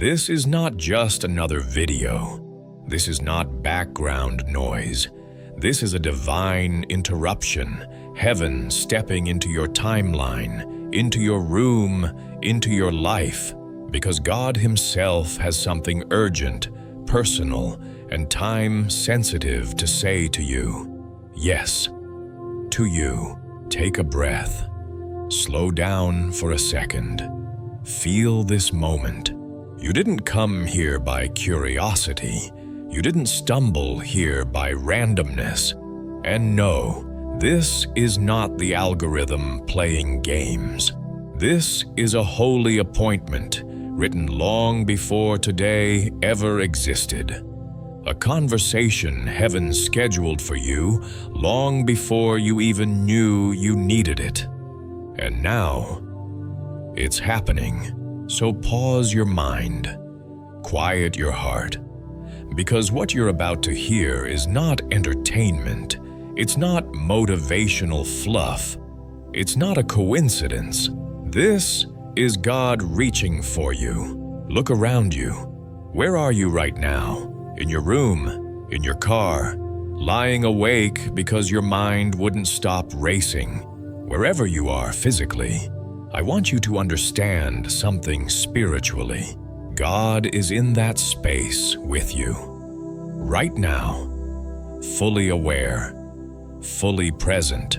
This is not just another video. This is not background noise. This is a divine interruption, heaven stepping into your timeline, into your room, into your life, because God Himself has something urgent, personal, and time-sensitive to say to you. Yes, to you. Take a breath. Slow down for a second. Feel this moment. You didn't come here by curiosity. You didn't stumble here by randomness. And no, this is not the algorithm playing games. This is a holy appointment written long before today ever existed. A conversation heaven scheduled for you long before you even knew you needed it. And now, it's happening. So pause your mind, quiet your heart, because what you're about to hear is not entertainment. It's not motivational fluff. It's not a coincidence. This is God reaching for you. Look around you. Where are you right now? In your room, in your car, lying awake because your mind wouldn't stop racing. Wherever you are physically, I want you to understand something spiritually. God is in that space with you. Right now, fully aware, fully present,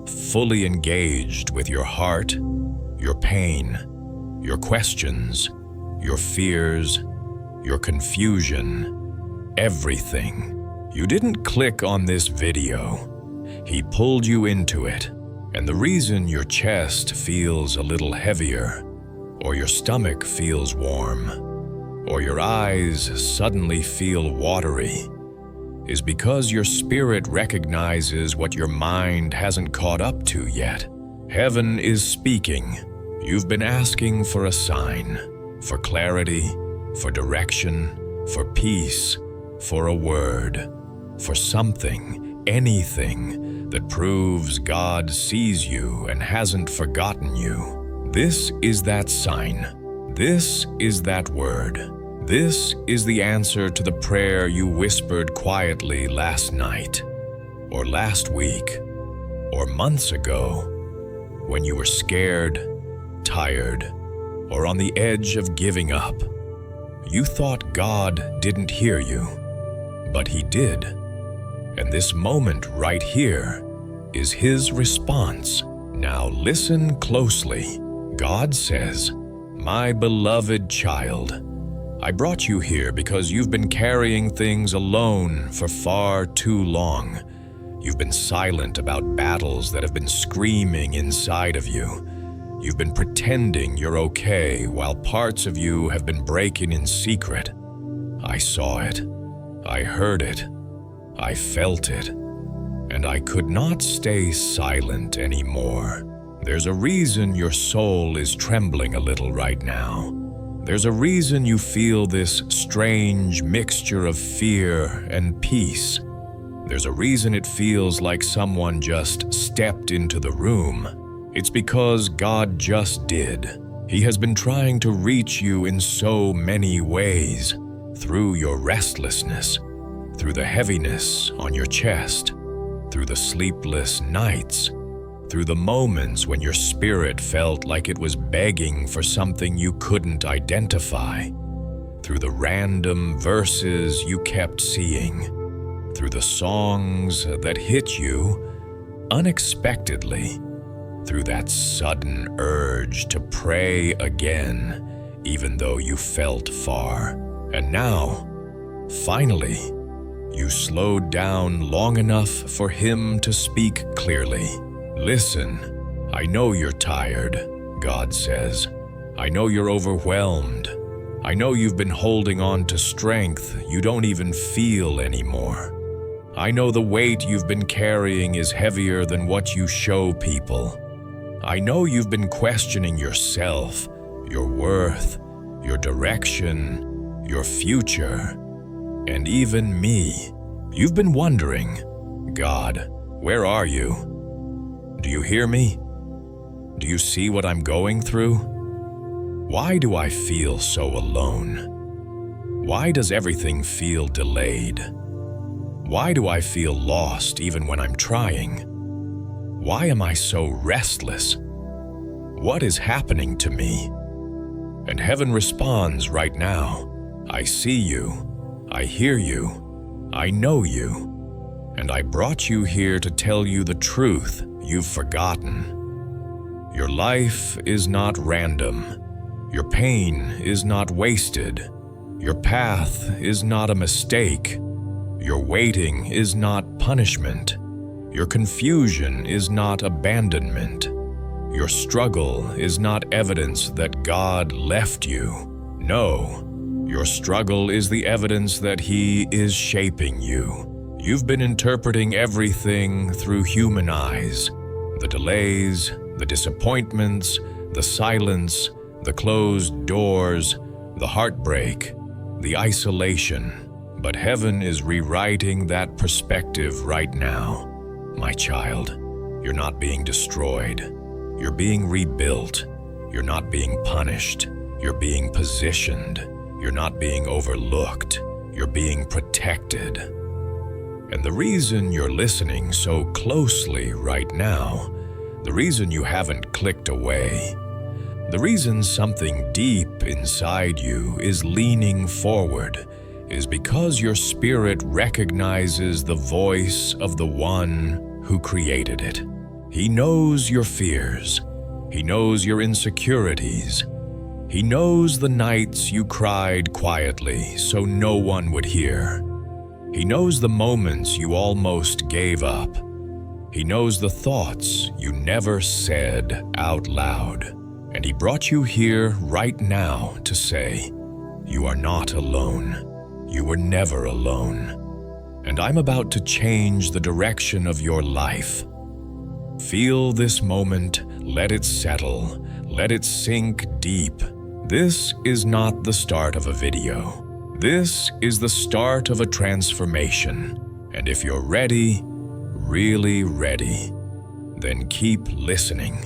fully engaged with your heart, your pain, your questions, your fears, your confusion, everything. You didn't click on this video. He pulled you into it. And the reason your chest feels a little heavier, or your stomach feels warm, or your eyes suddenly feel watery, is because your spirit recognizes what your mind hasn't caught up to yet. Heaven is speaking. You've been asking for a sign, for clarity, for direction, for peace, for a word, for something, anything that proves God sees you and hasn't forgotten you. This is that sign. This is that word. This is the answer to the prayer you whispered quietly last night, or last week, or months ago, when you were scared, tired, or on the edge of giving up. You thought God didn't hear you, but He did. And this moment right here is His response. Now listen closely. God says, "My beloved child, I brought you here because you've been carrying things alone for far too long. You've been silent about battles that have been screaming inside of you. You've been pretending you're okay while parts of you have been breaking in secret. I saw it. I heard it. I felt it. And I could not stay silent anymore. There's a reason your soul is trembling a little right now. There's a reason you feel this strange mixture of fear and peace. There's a reason it feels like someone just stepped into the room. It's because God just did. He has been trying to reach you in so many ways, through your restlessness, through the heaviness on your chest, through the sleepless nights, through the moments when your spirit felt like it was begging for something you couldn't identify, through the random verses you kept seeing, through the songs that hit you unexpectedly, through that sudden urge to pray again, even though you felt far. And now, finally, you slowed down long enough for Him to speak clearly. Listen, I know you're tired, God says. I know you're overwhelmed. I know you've been holding on to strength you don't even feel anymore. I know the weight you've been carrying is heavier than what you show people. I know you've been questioning yourself, your worth, your direction, your future, and even me. You've been wondering, God, where are you? Do you hear me? Do you see what I'm going through? Why do I feel so alone? Why does everything feel delayed? Why do I feel lost even when I'm trying? Why am I so restless? What is happening to me? And heaven responds right now. I see you, I hear you, I know you, and I brought you here to tell you the truth you've forgotten. Your life is not random. Your pain is not wasted. Your path is not a mistake. Your waiting is not punishment. Your confusion is not abandonment. Your struggle is not evidence that God left you. No, your struggle is the evidence that He is shaping you. You've been interpreting everything through human eyes. The delays, the disappointments, the silence, the closed doors, the heartbreak, the isolation. But heaven is rewriting that perspective right now. My child, you're not being destroyed. You're being rebuilt. You're not being punished. You're being positioned. You're not being overlooked. You're being protected. And the reason you're listening so closely right now, the reason you haven't clicked away, the reason something deep inside you is leaning forward is because your spirit recognizes the voice of the one who created it. He knows your fears. He knows your insecurities. He knows the nights you cried quietly so no one would hear. He knows the moments you almost gave up. He knows the thoughts you never said out loud. And He brought you here right now to say, you are not alone. You were never alone. And I'm about to change the direction of your life. Feel this moment, let it settle, let it sink deep. This is not the start of a video. This is the start of a transformation. And if you're ready, really ready, then keep listening,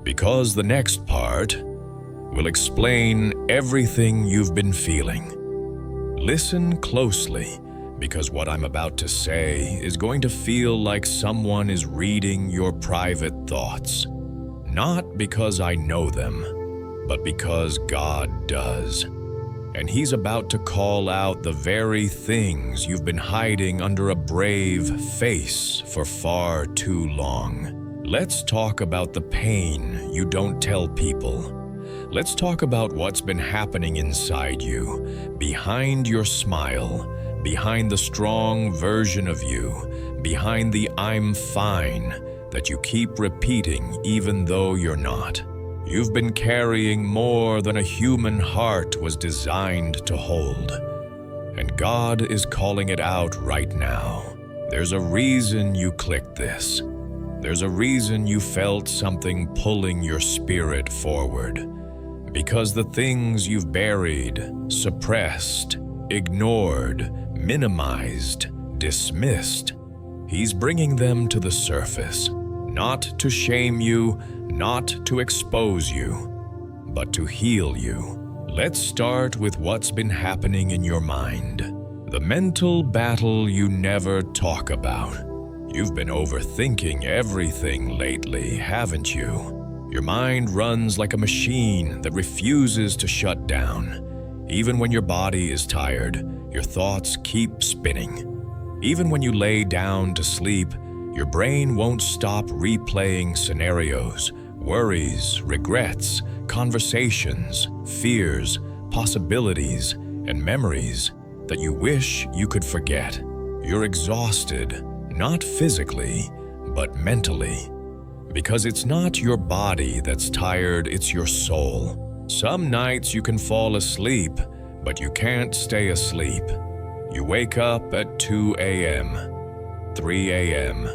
because the next part will explain everything you've been feeling. Listen closely, because what I'm about to say is going to feel like someone is reading your private thoughts. Not because I know them, but because God does. And He's about to call out the very things you've been hiding under a brave face for far too long. Let's talk about the pain you don't tell people. Let's talk about what's been happening inside you, behind your smile, behind the strong version of you, behind the I'm fine that you keep repeating even though you're not. You've been carrying more than a human heart was designed to hold. And God is calling it out right now. There's a reason you clicked this. There's a reason you felt something pulling your spirit forward. Because the things you've buried, suppressed, ignored, minimized, dismissed, He's bringing them to the surface, not to shame you, not to expose you, but to heal you. Let's start with what's been happening in your mind, the mental battle you never talk about. You've been overthinking everything lately, haven't you? Your mind runs like a machine that refuses to shut down. Even when your body is tired, your thoughts keep spinning. Even when you lay down to sleep, your brain won't stop replaying scenarios, worries, regrets, conversations, fears, possibilities, and memories that you wish you could forget. You're exhausted, not physically, but mentally. Because it's not your body that's tired, it's your soul. Some nights you can fall asleep, but you can't stay asleep. You wake up at 2 a.m., 3 a.m.,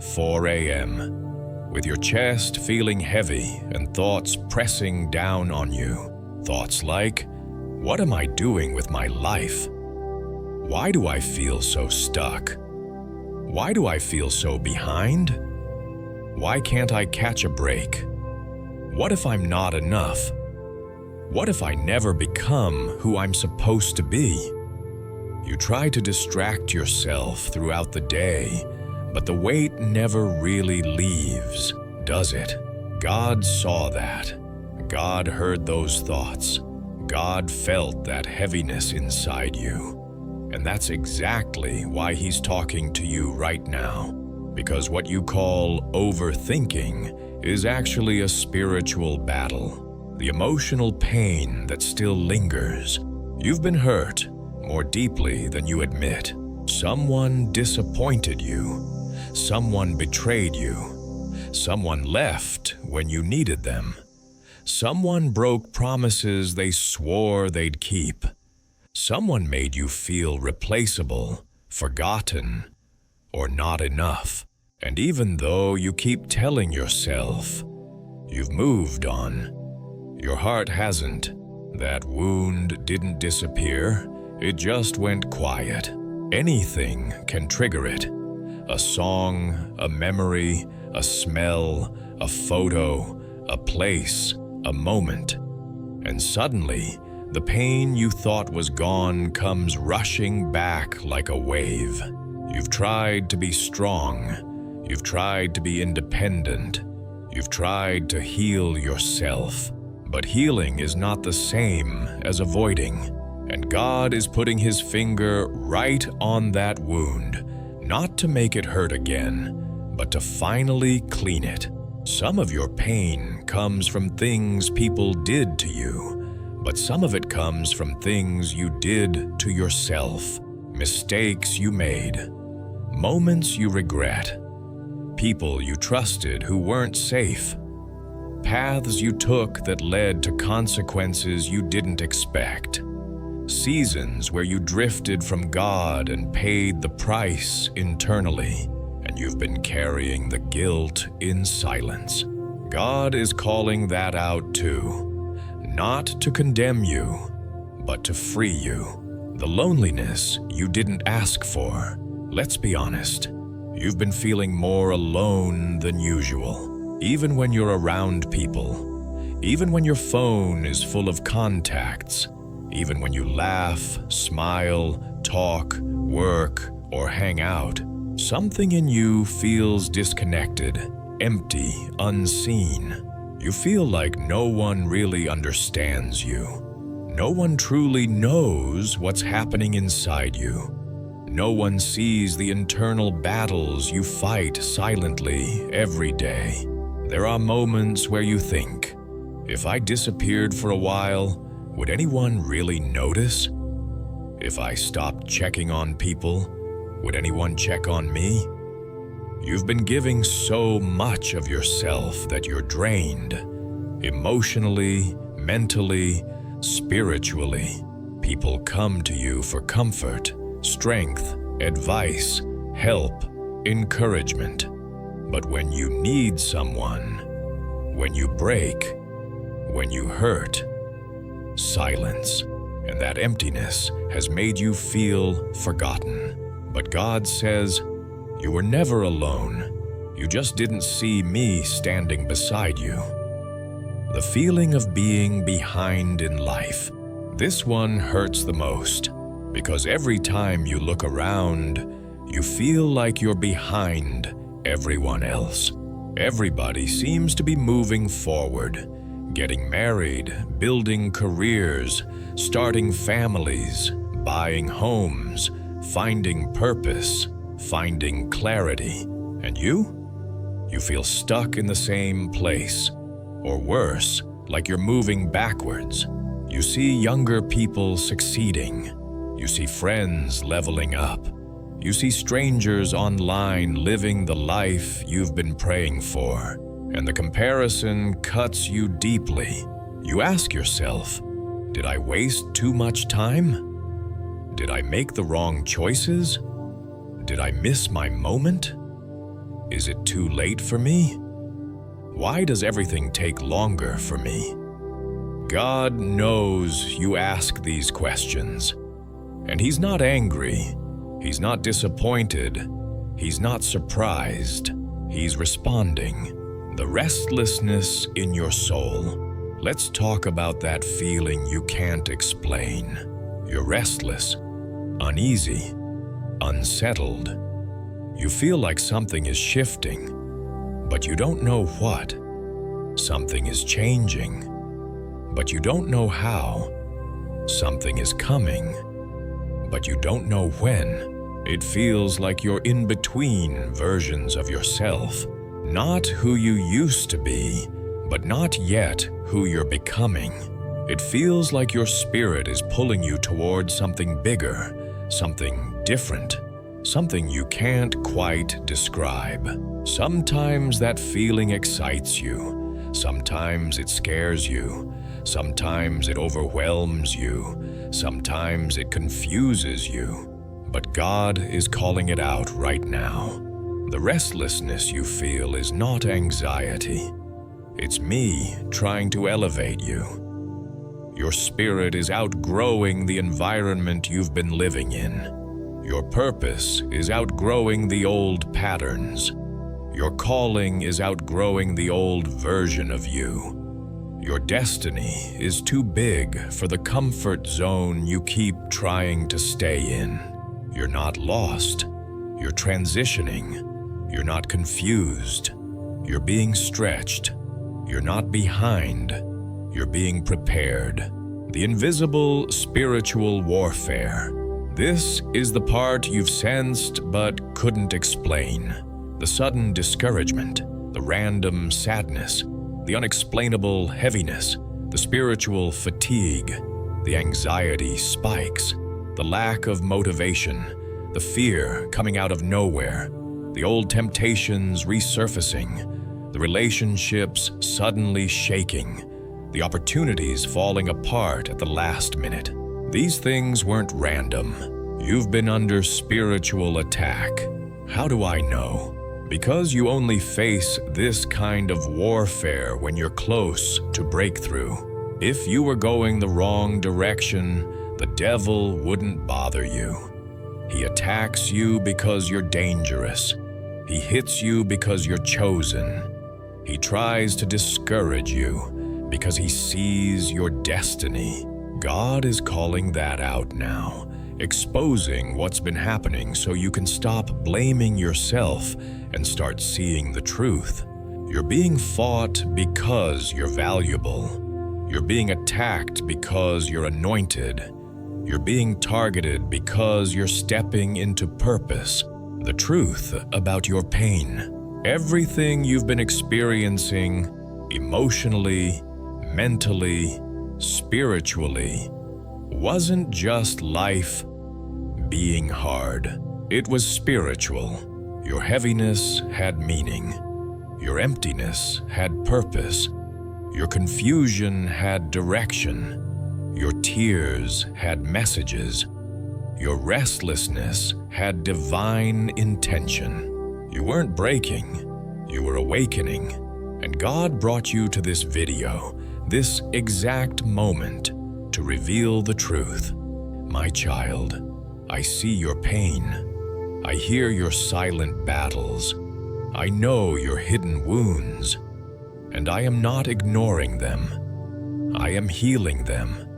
4 a.m., with your chest feeling heavy and thoughts pressing down on you. Thoughts like, what am I doing with my life? Why do I feel so stuck? Why do I feel so behind? Why can't I catch a break? What if I'm not enough? What if I never become who I'm supposed to be? You try to distract yourself throughout the day, but the weight never really leaves, does it? God saw that. God heard those thoughts. God felt that heaviness inside you. And that's exactly why He's talking to you right now. Because what you call overthinking is actually a spiritual battle. The emotional pain that still lingers. You've been hurt more deeply than you admit. Someone disappointed you. Someone betrayed you. Someone left when you needed them. Someone broke promises they swore they'd keep. Someone made you feel replaceable, forgotten, or not enough. And even though you keep telling yourself you've moved on, your heart hasn't. That wound didn't disappear, it just went quiet. Anything can trigger it. A song, a memory, a smell, a photo, a place, a moment. And suddenly, the pain you thought was gone comes rushing back like a wave. You've tried to be strong. You've tried to be independent. You've tried to heal yourself. But healing is not the same as avoiding. And God is putting His finger right on that wound, not to make it hurt again, but to finally clean it. Some of your pain comes from things people did to you, but some of it comes from things you did to yourself, mistakes you made, moments you regret, people you trusted who weren't safe, paths you took that led to consequences you didn't expect, seasons where you drifted from God and paid the price internally, and you've been carrying the guilt in silence. God is calling that out too. Not to condemn you, but to free you. The loneliness you didn't ask for. Let's be honest, you've been feeling more alone than usual. Even when you're around people, even when your phone is full of contacts, even when you laugh, smile, talk, work, or hang out, something in you feels disconnected, empty, unseen. You feel like no one really understands you. No one truly knows what's happening inside you. No one sees the internal battles you fight silently every day. There are moments where you think, if I disappeared for a while, would anyone really notice? If I stopped checking on people, would anyone check on me? You've been giving so much of yourself that you're drained. Emotionally, mentally, spiritually. People come to you for comfort, strength, advice, help, encouragement. But when you need someone, when you break, when you hurt, silence. And that emptiness has made you feel forgotten. But God says, you were never alone. You just didn't see me standing beside you. The feeling of being behind in life. This one hurts the most, because every time you look around, you feel like you're behind everyone else. Everybody seems to be moving forward, getting married, building careers, starting families, buying homes, finding purpose, finding clarity. And you? You feel stuck in the same place. Or worse, like you're moving backwards. You see younger people succeeding. You see friends leveling up. You see strangers online living the life you've been praying for. And the comparison cuts you deeply. You ask yourself, did I waste too much time? Did I make the wrong choices? Did I miss my moment? Is it too late for me? Why does everything take longer for me? God knows you ask these questions. And He's not angry. He's not disappointed. He's not surprised. He's responding. The restlessness in your soul. Let's talk about that feeling you can't explain. You're restless, uneasy, unsettled. You feel like something is shifting, but you don't know what. Something is changing, but you don't know how. Something is coming, but you don't know when. It feels like you're in between versions of yourself. Not who you used to be, but not yet who you're becoming. It feels like your spirit is pulling you towards something bigger, something different, something you can't quite describe. Sometimes that feeling excites you. Sometimes it scares you. Sometimes it overwhelms you. Sometimes it confuses you. But God is calling it out right now. The restlessness you feel is not anxiety. It's me trying to elevate you. Your spirit is outgrowing the environment you've been living in. Your purpose is outgrowing the old patterns. Your calling is outgrowing the old version of you. Your destiny is too big for the comfort zone you keep trying to stay in. You're not lost. You're transitioning. You're not confused. You're being stretched. You're not behind. You're being prepared. The invisible spiritual warfare. This is the part you've sensed but couldn't explain. The sudden discouragement, the random sadness, the unexplainable heaviness, the spiritual fatigue, the anxiety spikes, the lack of motivation, the fear coming out of nowhere, the old temptations resurfacing, the relationships suddenly shaking, the opportunities falling apart at the last minute. These things weren't random. You've been under spiritual attack. How do I know? Because you only face this kind of warfare when you're close to breakthrough. If you were going the wrong direction, the devil wouldn't bother you. He attacks you because you're dangerous. He hits you because you're chosen. He tries to discourage you because he sees your destiny. God is calling that out now, exposing what's been happening so you can stop blaming yourself and start seeing the truth. You're being fought because you're valuable. You're being attacked because you're anointed. You're being targeted because you're stepping into purpose. The truth about your pain. Everything you've been experiencing emotionally, mentally, spiritually, wasn't just life being hard. It was spiritual. Your heaviness had meaning. Your emptiness had purpose. Your confusion had direction. Your tears had messages. Your restlessness had divine intention. You weren't breaking, you were awakening. And God brought you to this video, this exact moment, to reveal the truth. My child, I see your pain. I hear your silent battles. I know your hidden wounds. And I am not ignoring them. I am healing them.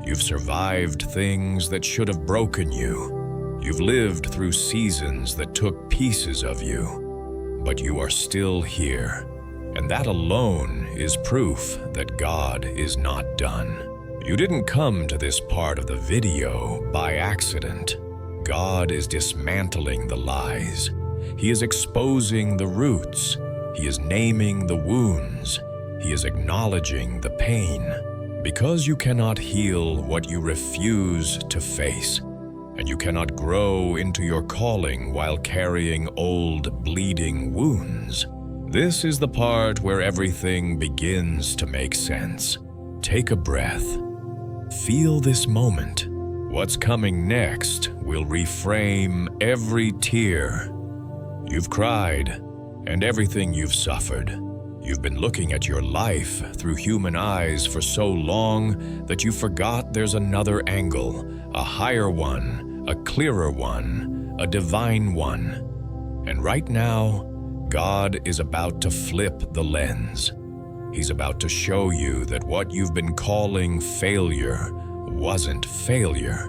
You've survived things that should have broken you. You've lived through seasons that took pieces of you. But you are still here. And that alone is proof that God is not done. You didn't come to this part of the video by accident. God is dismantling the lies. He is exposing the roots. He is naming the wounds. He is acknowledging the pain. Because you cannot heal what you refuse to face, and you cannot grow into your calling while carrying old, bleeding wounds. This is the part where everything begins to make sense. Take a breath. Feel this moment. What's coming next will reframe every tear you've cried and everything you've suffered. You've been looking at your life through human eyes for so long that you forgot there's another angle, a higher one, a clearer one, a divine one. And right now, God is about to flip the lens. He's about to show you that what you've been calling failure wasn't failure.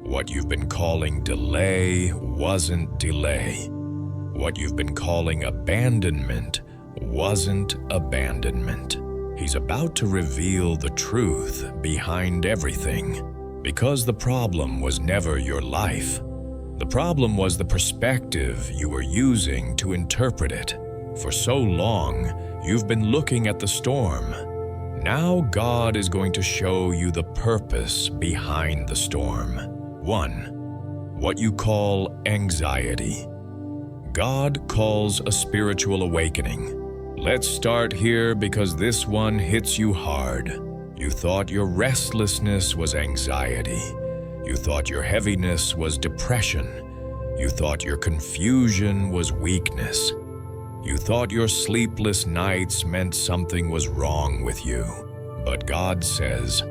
What you've been calling delay wasn't delay. What you've been calling abandonment wasn't abandonment. He's about to reveal the truth behind everything, because the problem was never your life. The problem was the perspective you were using to interpret it. For so long, you've been looking at the storm. Now God is going to show you the purpose behind the storm. 1. What you call anxiety. God calls a spiritual awakening. Let's start here because this one hits you hard. You thought your restlessness was anxiety. You thought your heaviness was depression. You thought your confusion was weakness. You thought your sleepless nights meant something was wrong with you. But God says,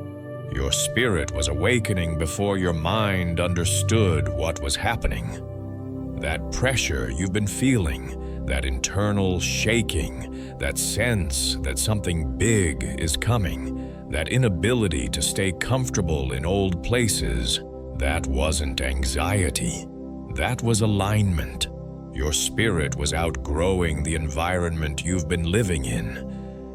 your spirit was awakening before your mind understood what was happening. That pressure you've been feeling, that internal shaking, that sense that something big is coming, that inability to stay comfortable in old places, that wasn't anxiety. That was alignment. Your spirit was outgrowing the environment you've been living in,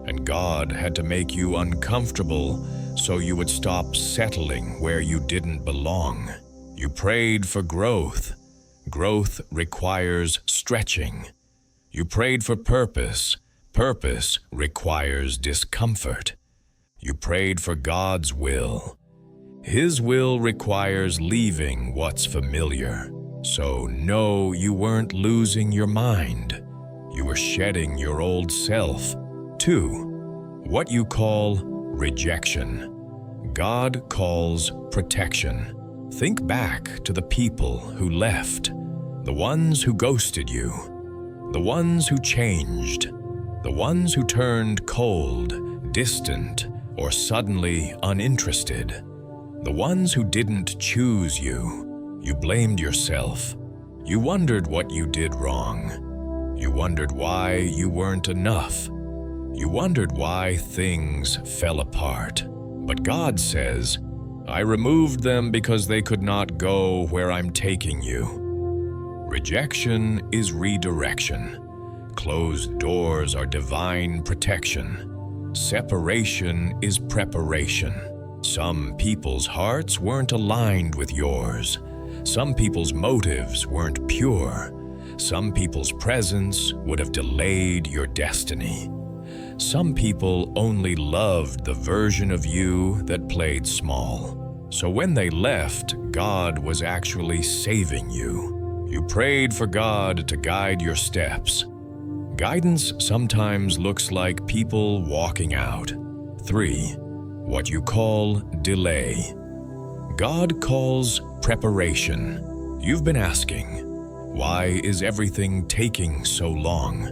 and God had to make you uncomfortable so you would stop settling where you didn't belong. You prayed for growth. Growth requires stretching. You prayed for purpose. Purpose requires discomfort. You prayed for God's will. His will requires leaving what's familiar. So no, you weren't losing your mind. You were shedding your old self. 2. What you call rejection. God calls protection. Think back to the people who left, the ones who ghosted you, the ones who changed, the ones who turned cold, distant, or suddenly uninterested, the ones who didn't choose you. You blamed yourself. You wondered what you did wrong. You wondered why you weren't enough. You wondered why things fell apart. But God says, I removed them because they could not go where I'm taking you. Rejection is redirection. Closed doors are divine protection. Separation is preparation. Some people's hearts weren't aligned with yours. Some people's motives weren't pure. Some people's presence would have delayed your destiny. Some people only loved the version of you that played small. So when they left, God was actually saving you. You prayed for God to guide your steps. Guidance sometimes looks like people walking out. 3. What you call delay. God calls preparation. You've been asking, why is everything taking so long?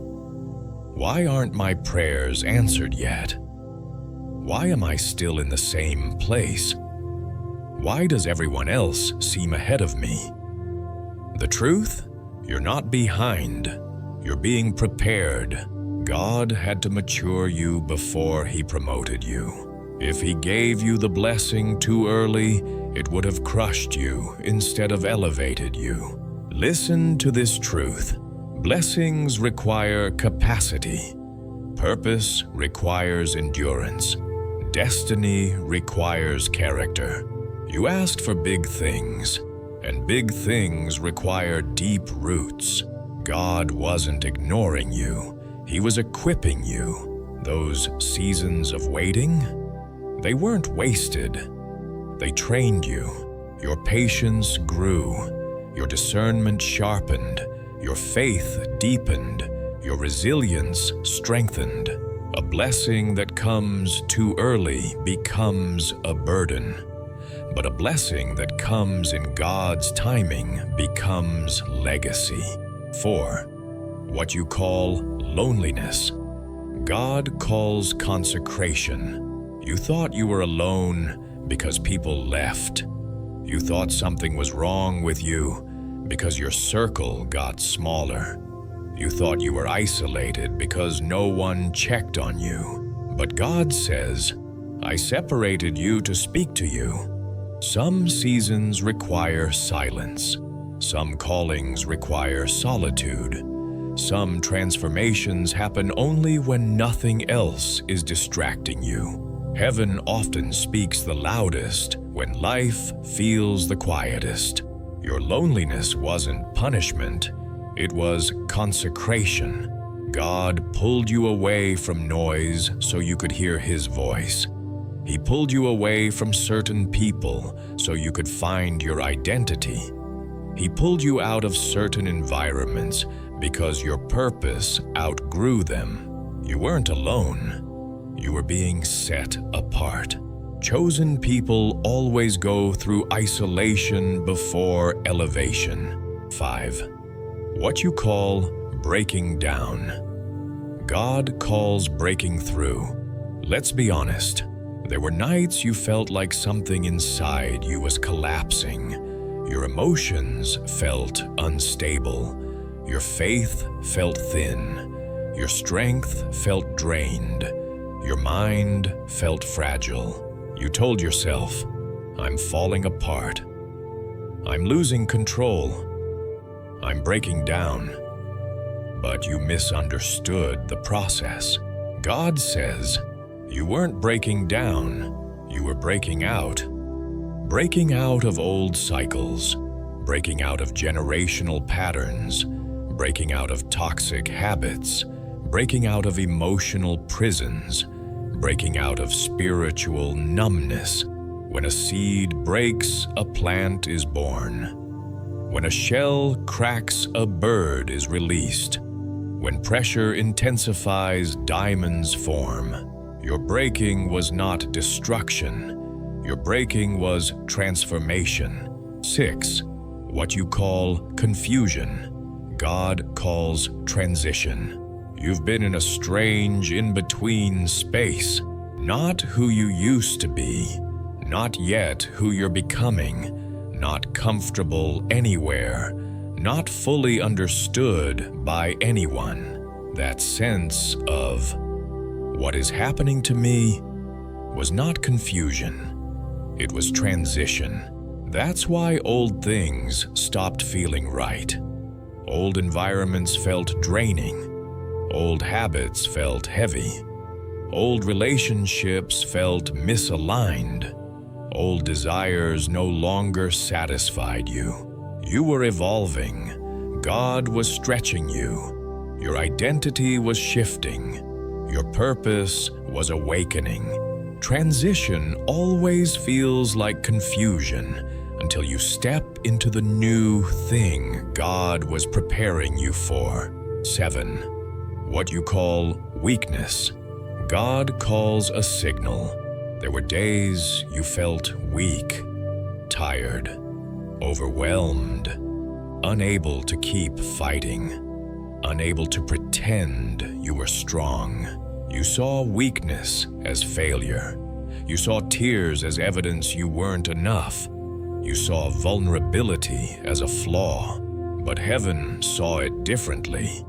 Why aren't my prayers answered yet? Why am I still in the same place? Why does everyone else seem ahead of me? The truth? You're not behind. You're being prepared. God had to mature you before He promoted you. If He gave you the blessing too early, it would have crushed you instead of elevated you. Listen to this truth. Blessings require capacity. Purpose requires endurance. Destiny requires character. You asked for big things, and big things require deep roots. God wasn't ignoring you. He was equipping you. Those seasons of waiting, they weren't wasted. They trained you. Your patience grew. Your discernment sharpened. Your faith deepened. Your resilience strengthened. A blessing that comes too early becomes a burden. But a blessing that comes in God's timing becomes legacy. 4. What you call loneliness. God calls consecration. You thought you were alone because people left. You thought something was wrong with you because your circle got smaller. You thought you were isolated because no one checked on you. But God says, I separated you to speak to you. Some seasons require silence. Some callings require solitude. Some transformations happen only when nothing else is distracting you. Heaven often speaks the loudest when life feels the quietest. Your loneliness wasn't punishment, it was consecration. God pulled you away from noise so you could hear His voice. He pulled you away from certain people so you could find your identity. He pulled you out of certain environments because your purpose outgrew them. You weren't alone. You were being set apart. Chosen people always go through isolation before elevation. 5. What you call breaking down. God calls breaking through. Let's be honest. There were nights you felt like something inside you was collapsing. Your emotions felt unstable. Your faith felt thin. Your strength felt drained. Your mind felt fragile. You told yourself, I'm falling apart. I'm losing control. I'm breaking down. But you misunderstood the process. God says, you weren't breaking down, you were breaking out. Breaking out of old cycles, breaking out of generational patterns, breaking out of toxic habits, breaking out of emotional prisons, breaking out of spiritual numbness. When a seed breaks, a plant is born. When a shell cracks, a bird is released. When pressure intensifies, diamonds form. Your breaking was not destruction. Your breaking was transformation. 6. What you call confusion, God calls transition. You've been in a strange in-between space. Not who you used to be, not yet who you're becoming, not comfortable anywhere, not fully understood by anyone. That sense of, what is happening to me, was not confusion. It was transition. That's why old things stopped feeling right. Old environments felt draining. Old habits felt heavy. Old relationships felt misaligned. Old desires no longer satisfied you. You were evolving. God was stretching you. Your identity was shifting. Your purpose was awakening. Transition always feels like confusion until you step into the new thing God was preparing you for. 7. What you call weakness, God calls a signal. There were days you felt weak, tired, overwhelmed, unable to keep fighting, unable to pretend you were strong. You saw weakness as failure. You saw tears as evidence you weren't enough. You saw vulnerability as a flaw, but heaven saw it differently.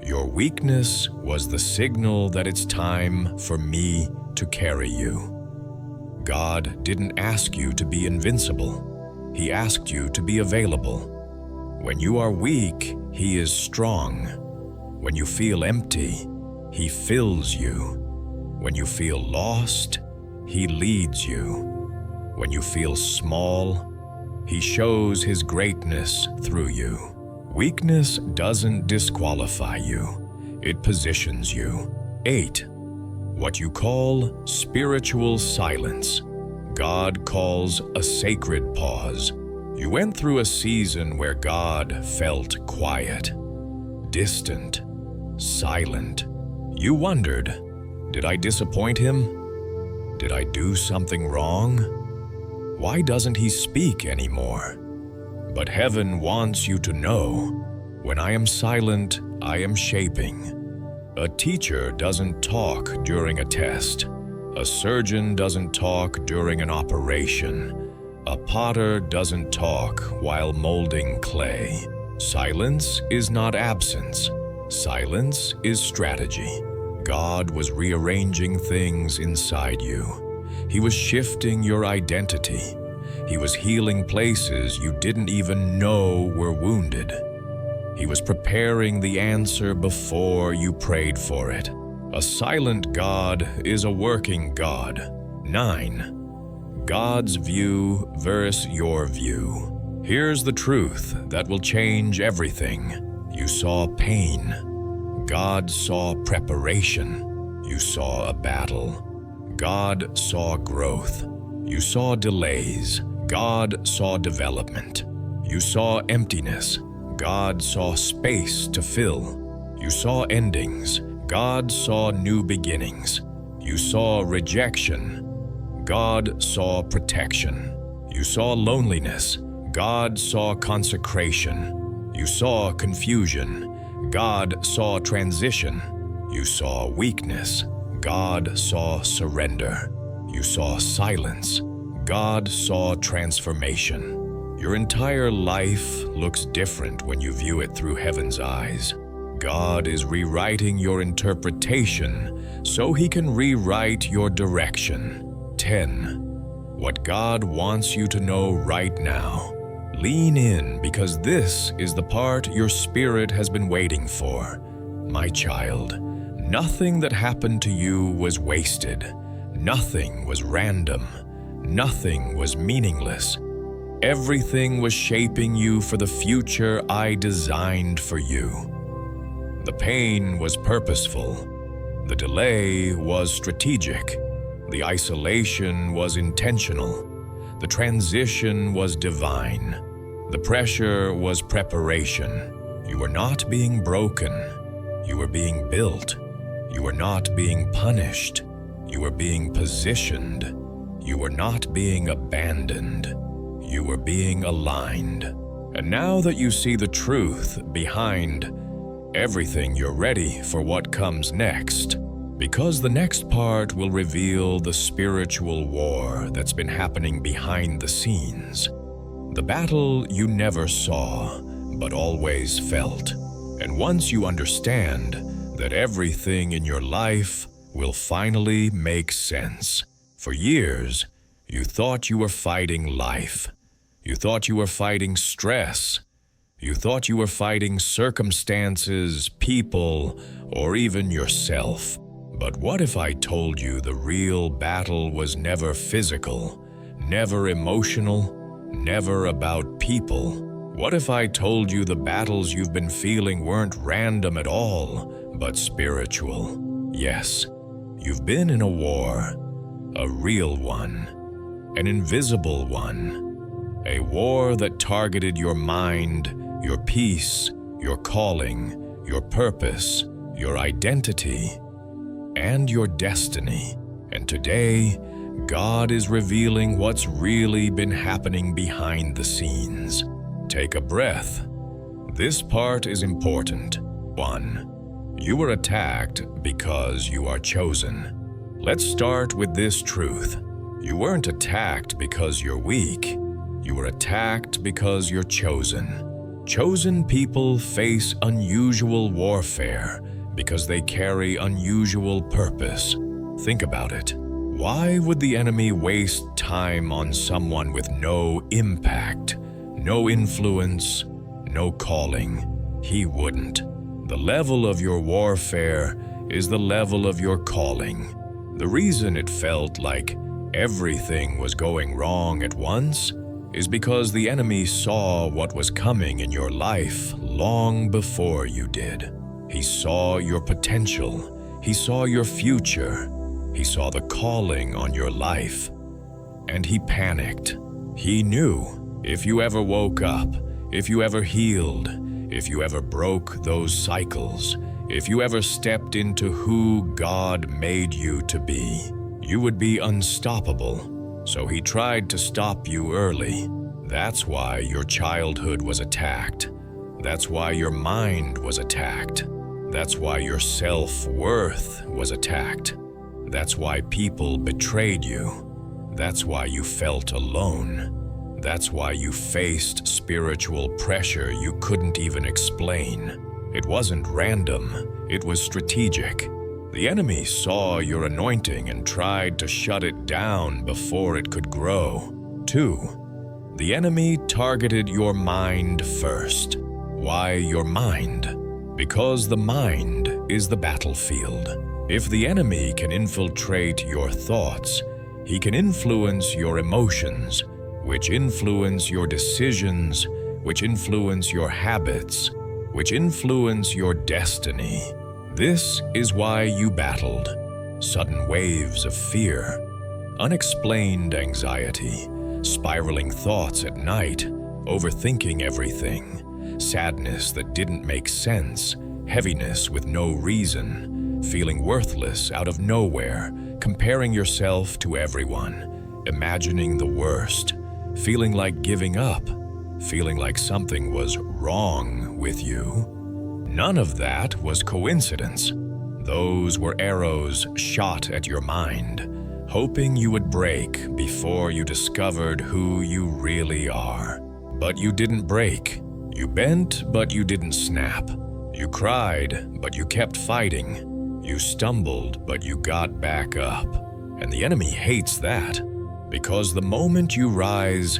Your weakness was the signal that it's time for me to carry you. God didn't ask you to be invincible. He asked you to be available. When you are weak, He is strong. When you feel empty, He fills you. When you feel lost, He leads you. When you feel small, He shows His greatness through you. Weakness doesn't disqualify you. It positions you. 8. What you call spiritual silence, God calls a sacred pause. You went through a season where God felt quiet, distant, silent. You wondered, did I disappoint Him? Did I do something wrong? Why doesn't He speak anymore? But heaven wants you to know, when I am silent, I am shaping. A teacher doesn't talk during a test. A surgeon doesn't talk during an operation. A potter doesn't talk while molding clay. Silence is not absence. Silence is strategy. God was rearranging things inside you. He was shifting your identity. He was healing places you didn't even know were wounded. He was preparing the answer before you prayed for it. A silent God is a working God. 9. God's view versus your view. Here's the truth that will change everything. You saw pain. God saw preparation. You saw a battle. God saw growth. You saw delays. God saw development. You saw emptiness. God saw space to fill. You saw endings. God saw new beginnings. You saw rejection. God saw protection. You saw loneliness. God saw consecration. You saw confusion. God saw transition. You saw weakness. God saw surrender. You saw silence. God saw transformation. Your entire life looks different when you view it through heaven's eyes. God is rewriting your interpretation so He can rewrite your direction. 10. What God wants you to know right now. Lean in, because this is the part your spirit has been waiting for. My child, nothing that happened to you was wasted. Nothing was random. Nothing was meaningless. Everything was shaping you for the future I designed for you. The pain was purposeful. The delay was strategic. The isolation was intentional. The transition was divine. The pressure was preparation. You were not being broken. You were being built. You were not being punished. You were being positioned. You were not being abandoned. You were being aligned. And now that you see the truth behind everything, you're ready for what comes next. Because the next part will reveal the spiritual war that's been happening behind the scenes. The battle you never saw, but always felt. And once you understand that everything in your life will finally make sense. For years, you thought you were fighting life. You thought you were fighting stress. You thought you were fighting circumstances, people, or even yourself. But what if I told you the real battle was never physical, never emotional, never about people? What if I told you the battles you've been feeling weren't random at all, but spiritual? Yes, you've been in a war, a real one, an invisible one, a war that targeted your mind, your peace, your calling, your purpose, your identity, and your destiny. And today, God is revealing what's really been happening behind the scenes. Take a breath. This part is important. 1. You were attacked because you are chosen. Let's start with this truth. You weren't attacked because you're weak. You were attacked because you're chosen. Chosen people face unusual warfare because they carry unusual purpose. Think about it. Why would the enemy waste time on someone with no impact, no influence, no calling? He wouldn't. The level of your warfare is the level of your calling. The reason it felt like everything was going wrong at once is because the enemy saw what was coming in your life long before you did. He saw your potential. He saw your future. He saw the calling on your life. And he panicked. He knew if you ever woke up, if you ever healed, if you ever broke those cycles, if you ever stepped into who God made you to be, you would be unstoppable. So he tried to stop you early. That's why your childhood was attacked. That's why your mind was attacked. That's why your self-worth was attacked. That's why people betrayed you. That's why you felt alone. That's why you faced spiritual pressure you couldn't even explain. It wasn't random. It was strategic. The enemy saw your anointing and tried to shut it down before it could grow. 2. The enemy targeted your mind first. Why your mind? Because the mind is the battlefield. If the enemy can infiltrate your thoughts, he can influence your emotions, which influence your decisions, which influence your habits, which influence your destiny. This is why you battled. Sudden waves of fear, unexplained anxiety, spiraling thoughts at night, overthinking everything, sadness that didn't make sense, heaviness with no reason, feeling worthless out of nowhere, comparing yourself to everyone, imagining the worst, feeling like giving up, feeling like something was wrong with you. None of that was coincidence. Those were arrows shot at your mind, hoping you would break before you discovered who you really are. But you didn't break. You bent, but you didn't snap. You cried, but you kept fighting. You stumbled, but you got back up. And the enemy hates that, because the moment you rise,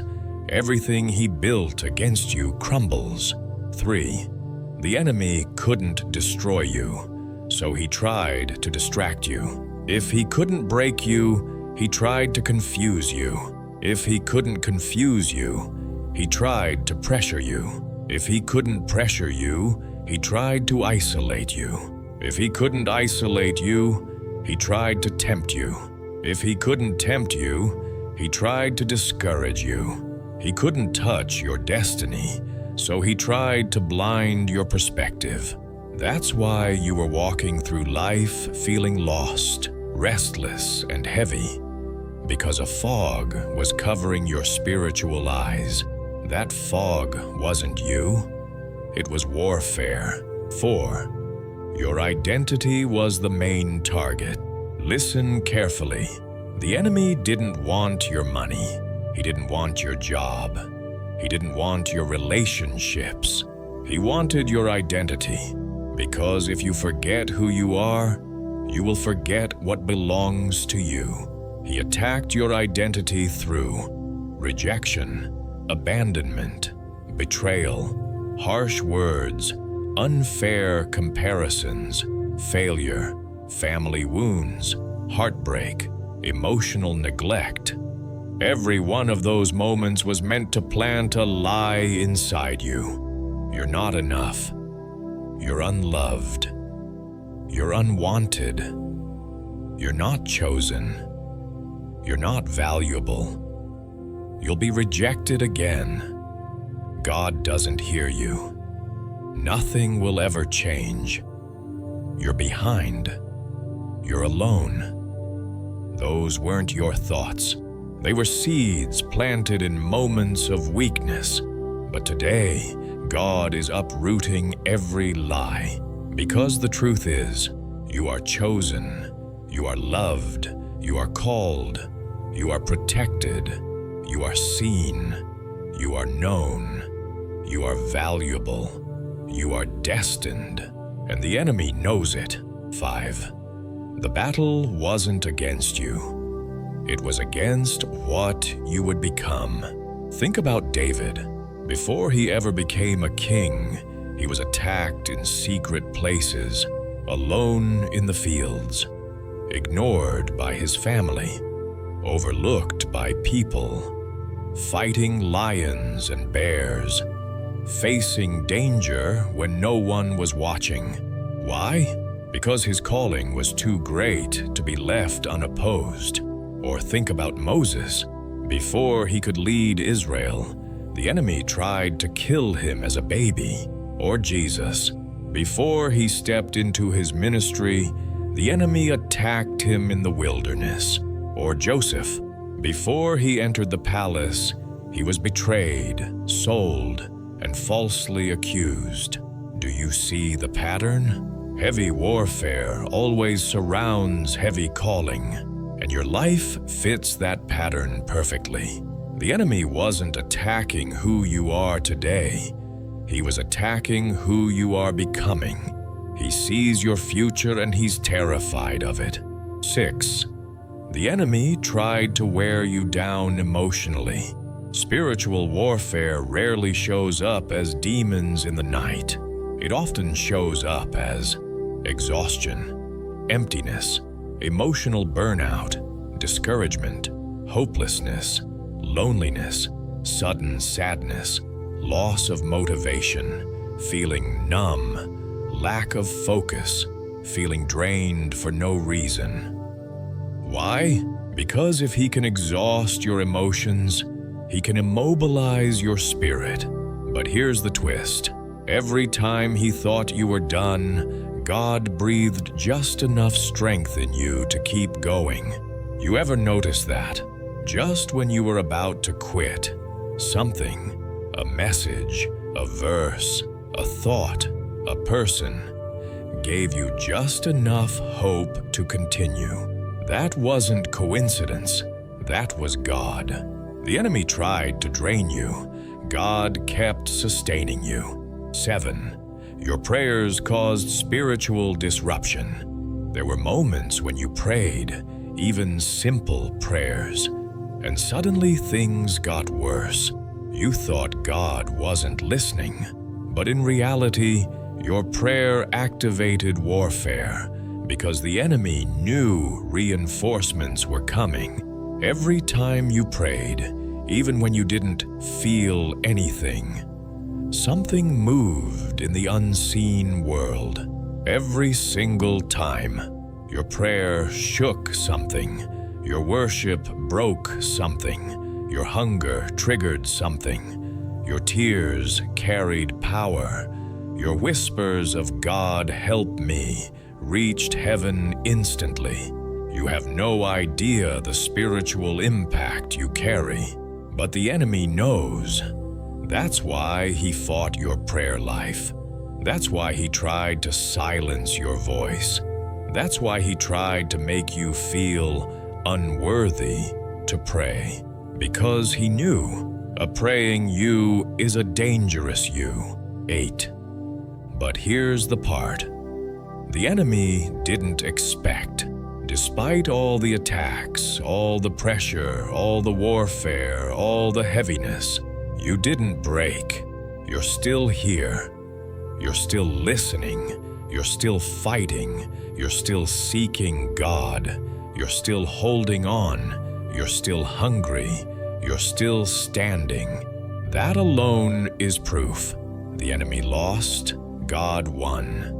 everything he built against you crumbles. 3. The enemy couldn't destroy you, so he tried to distract you. If he couldn't break you, he tried to confuse you. If he couldn't confuse you, he tried to pressure you. If he couldn't pressure you, he tried to isolate you. If he couldn't isolate you, he tried to tempt you. If he couldn't tempt you, he tried to discourage you. He couldn't touch your destiny, so he tried to blind your perspective. That's why you were walking through life feeling lost, restless, and heavy, because a fog was covering your spiritual eyes. That fog wasn't you. It was warfare. 4. Your identity was the main target. Listen carefully. The enemy didn't want your money. He didn't want your job. He didn't want your relationships. He wanted your identity, because if you forget who you are, you will forget what belongs to you. He attacked your identity through rejection, abandonment, betrayal, harsh words, unfair comparisons, failure, family wounds, heartbreak, emotional neglect. Every one of those moments was meant to plant a lie inside you. You're not enough. You're unloved. You're unwanted. You're not chosen. You're not valuable. You'll be rejected again. God doesn't hear you. Nothing will ever change. You're behind. You're alone. Those weren't your thoughts. They were seeds planted in moments of weakness. But today, God is uprooting every lie. Because the truth is, you are chosen, you are loved, you are called, you are protected, you are seen, you are known, you are valuable, you are destined, and the enemy knows it. 5. The battle wasn't against you. It was against what you would become. Think about David. Before he ever became a king, he was attacked in secret places, alone in the fields, ignored by his family, overlooked by people, fighting lions and bears, facing danger when no one was watching. Why? Because his calling was too great to be left unopposed. Or think about Moses. Before he could lead Israel, the enemy tried to kill him as a baby. Or Jesus. Before he stepped into his ministry, the enemy attacked him in the wilderness. Or Joseph. Before he entered the palace, he was betrayed, sold, and falsely accused. Do you see the pattern? Heavy warfare always surrounds heavy calling. And your life fits that pattern perfectly. The enemy wasn't attacking who you are today. He was attacking who you are becoming. He sees your future and he's terrified of it. 6. The enemy tried to wear you down emotionally. Spiritual warfare rarely shows up as demons in the night. It often shows up as exhaustion, emptiness, emotional burnout, discouragement, hopelessness, loneliness, sudden sadness, loss of motivation, feeling numb, lack of focus, feeling drained for no reason. Why? Because if he can exhaust your emotions, he can immobilize your spirit. But here's the twist. Every time he thought you were done, God breathed just enough strength in you to keep going. You ever notice that? Just when you were about to quit, something, a message, a verse, a thought, a person, gave you just enough hope to continue. That wasn't coincidence. That was God. The enemy tried to drain you. God kept sustaining you. 7. Your prayers caused spiritual disruption. There were moments when you prayed, even simple prayers, and suddenly things got worse. You thought God wasn't listening, but in reality, your prayer activated warfare because the enemy knew reinforcements were coming. Every time you prayed, even when you didn't feel anything, something moved in the unseen world. Every single time, your prayer shook something, your worship broke something, your hunger triggered something, your tears carried power, your whispers of "God help me" reached heaven instantly. You have no idea the spiritual impact you carry, but the enemy knows. That's why he fought your prayer life. That's why he tried to silence your voice. That's why he tried to make you feel unworthy to pray. Because he knew a praying you is a dangerous you. 8. But here's the part. The enemy didn't expect. Despite all the attacks, all the pressure, all the warfare, all the heaviness, you didn't break. You're still here. You're still listening. You're still fighting. You're still seeking God. You're still holding on. You're still hungry. You're still standing. That alone is proof. The enemy lost, God won.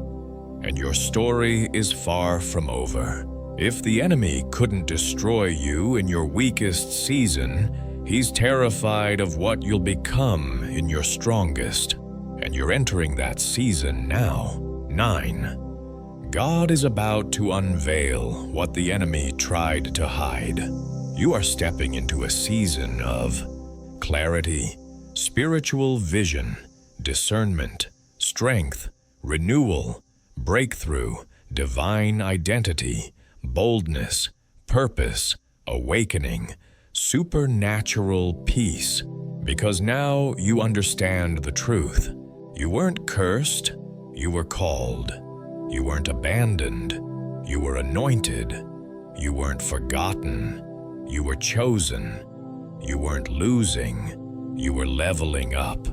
And your story is far from over. If the enemy couldn't destroy you in your weakest season, he's terrified of what you'll become in your strongest. And you're entering that season now. 9. God is about to unveil what the enemy tried to hide. You are stepping into a season of clarity, spiritual vision, discernment, strength, renewal, breakthrough, divine identity, boldness, purpose, awakening, supernatural peace. Because now you understand the truth. You weren't cursed, you were called. You weren't abandoned, you were anointed. You weren't forgotten, you were chosen. You weren't losing, you were leveling up.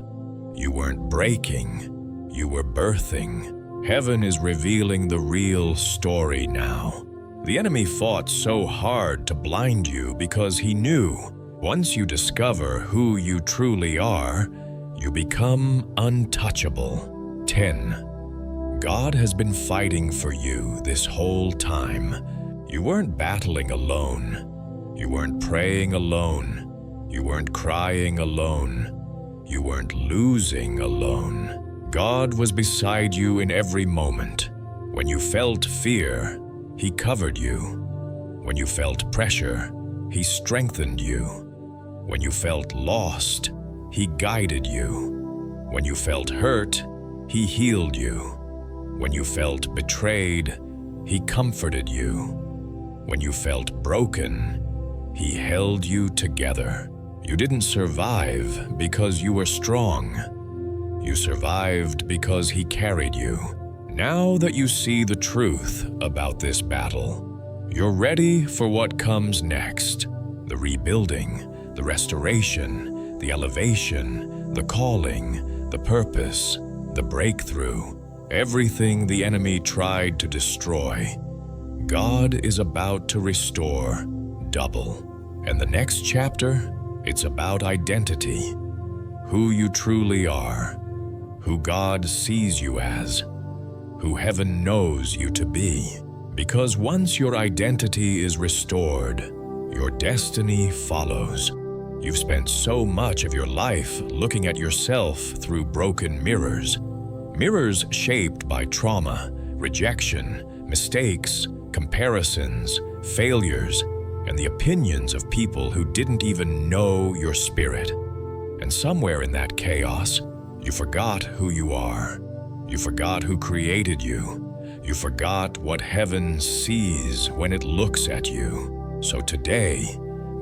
You weren't breaking, you were birthing. Heaven is revealing the real story now. The enemy fought so hard to blind you because he knew once you discover who you truly are, you become untouchable. 10. God has been fighting for you this whole time. You weren't battling alone. You weren't praying alone. You weren't crying alone. You weren't losing alone. God was beside you in every moment. When you felt fear, He covered you. When you felt pressure, He strengthened you. When you felt lost, He guided you. When you felt hurt, He healed you. When you felt betrayed, He comforted you. When you felt broken, He held you together. You didn't survive because you were strong. You survived because He carried you. Now that you see the truth about this battle, you're ready for what comes next: the rebuilding, the restoration, the elevation, the calling, the purpose, the breakthrough, everything the enemy tried to destroy. God is about to restore double. And the next chapter, it's about identity, who you truly are, who God sees you as, who heaven knows you to be. Because once your identity is restored, your destiny follows. You've spent so much of your life looking at yourself through broken mirrors. Mirrors shaped by trauma, rejection, mistakes, comparisons, failures, and the opinions of people who didn't even know your spirit. And somewhere in that chaos, you forgot who you are. You forgot who created you. You forgot what heaven sees when it looks at you. So today,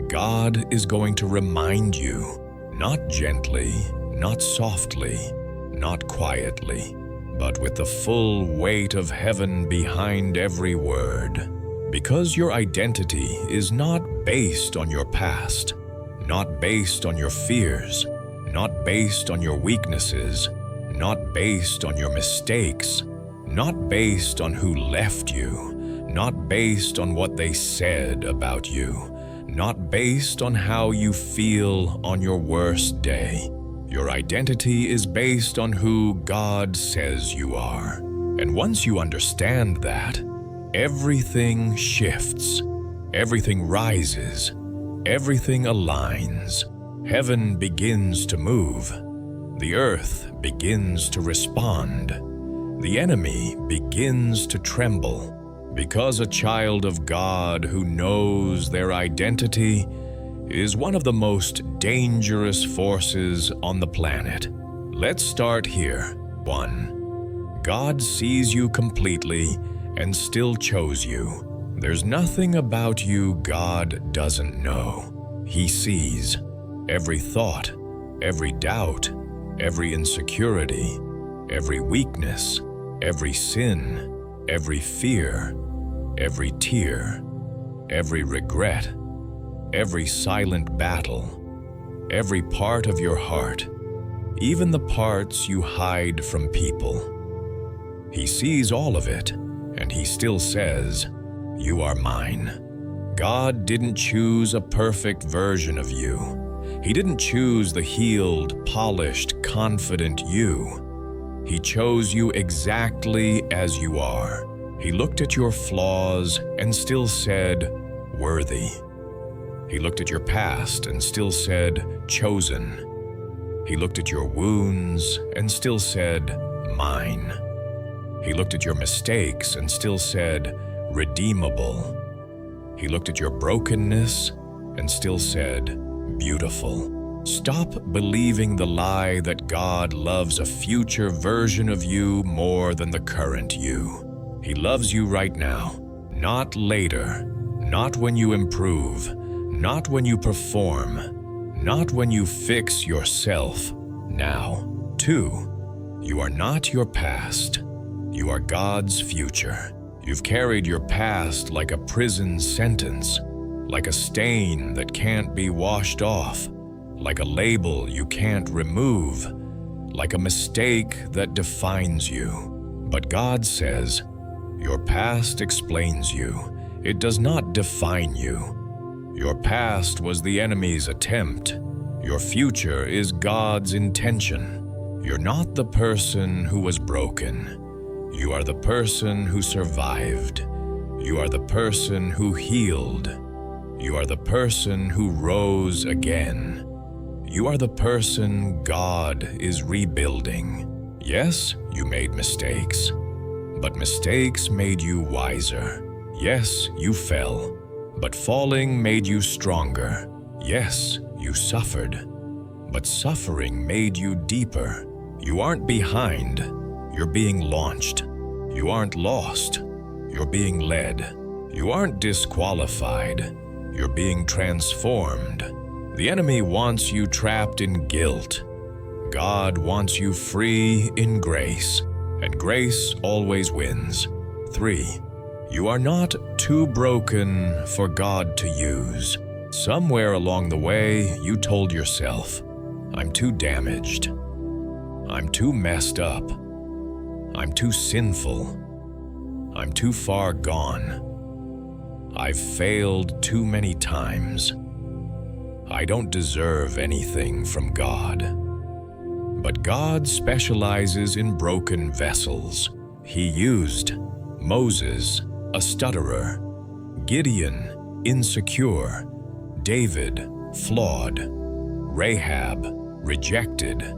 God is going to remind you, not gently, not softly, not quietly, but with the full weight of heaven behind every word. Because your identity is not based on your past, not based on your fears, not based on your weaknesses, not based on your mistakes, not based on who left you, not based on what they said about you, not based on how you feel on your worst day. Your identity is based on who God says you are. And once you understand that, everything shifts, everything rises, everything aligns. Heaven begins to move. The earth begins to respond. The enemy begins to tremble. Because a child of God who knows their identity is one of the most dangerous forces on the planet. Let's start here. 1. God sees you completely and still chose you. There's nothing about you God doesn't know. He sees every thought, every doubt, every insecurity, every weakness, every sin, every fear, every tear, every regret, every silent battle, every part of your heart, even the parts you hide from people. He sees all of it, and he still says, "You are mine." God didn't choose a perfect version of you. He didn't choose the healed, polished, confident you. He chose you exactly as you are. He looked at your flaws and still said, "Worthy." He looked at your past and still said, "Chosen." He looked at your wounds and still said, "Mine." He looked at your mistakes and still said, "Redeemable." He looked at your brokenness and still said, "Beautiful." Stop believing the lie that God loves a future version of you more than the current you. He loves you right now, not later, not when you improve, not when you perform, not when you fix yourself. Now. 2. You are not your past. You are God's future. You've carried your past like a prison sentence, like a stain that can't be washed off, like a label you can't remove, like a mistake that defines you. But God says, your past explains you. It does not define you. Your past was the enemy's attempt. Your future is God's intention. You're not the person who was broken. You are the person who survived. You are the person who healed. You are the person who rose again. You are the person God is rebuilding. Yes, you made mistakes, but mistakes made you wiser. Yes, you fell, but falling made you stronger. Yes, you suffered, but suffering made you deeper. You aren't behind, you're being launched. You aren't lost, you're being led. You aren't disqualified, you're being transformed. The enemy wants you trapped in guilt. God wants you free in grace. and grace always wins. 3. You are not too broken for God to use. Somewhere along the way, you told yourself, I'm too damaged. I'm too messed up. I'm too sinful. I'm too far gone. I've failed too many times. I don't deserve anything from God. But God specializes in broken vessels. He used Moses, a stutterer; Gideon, insecure; David, flawed; Rahab, rejected;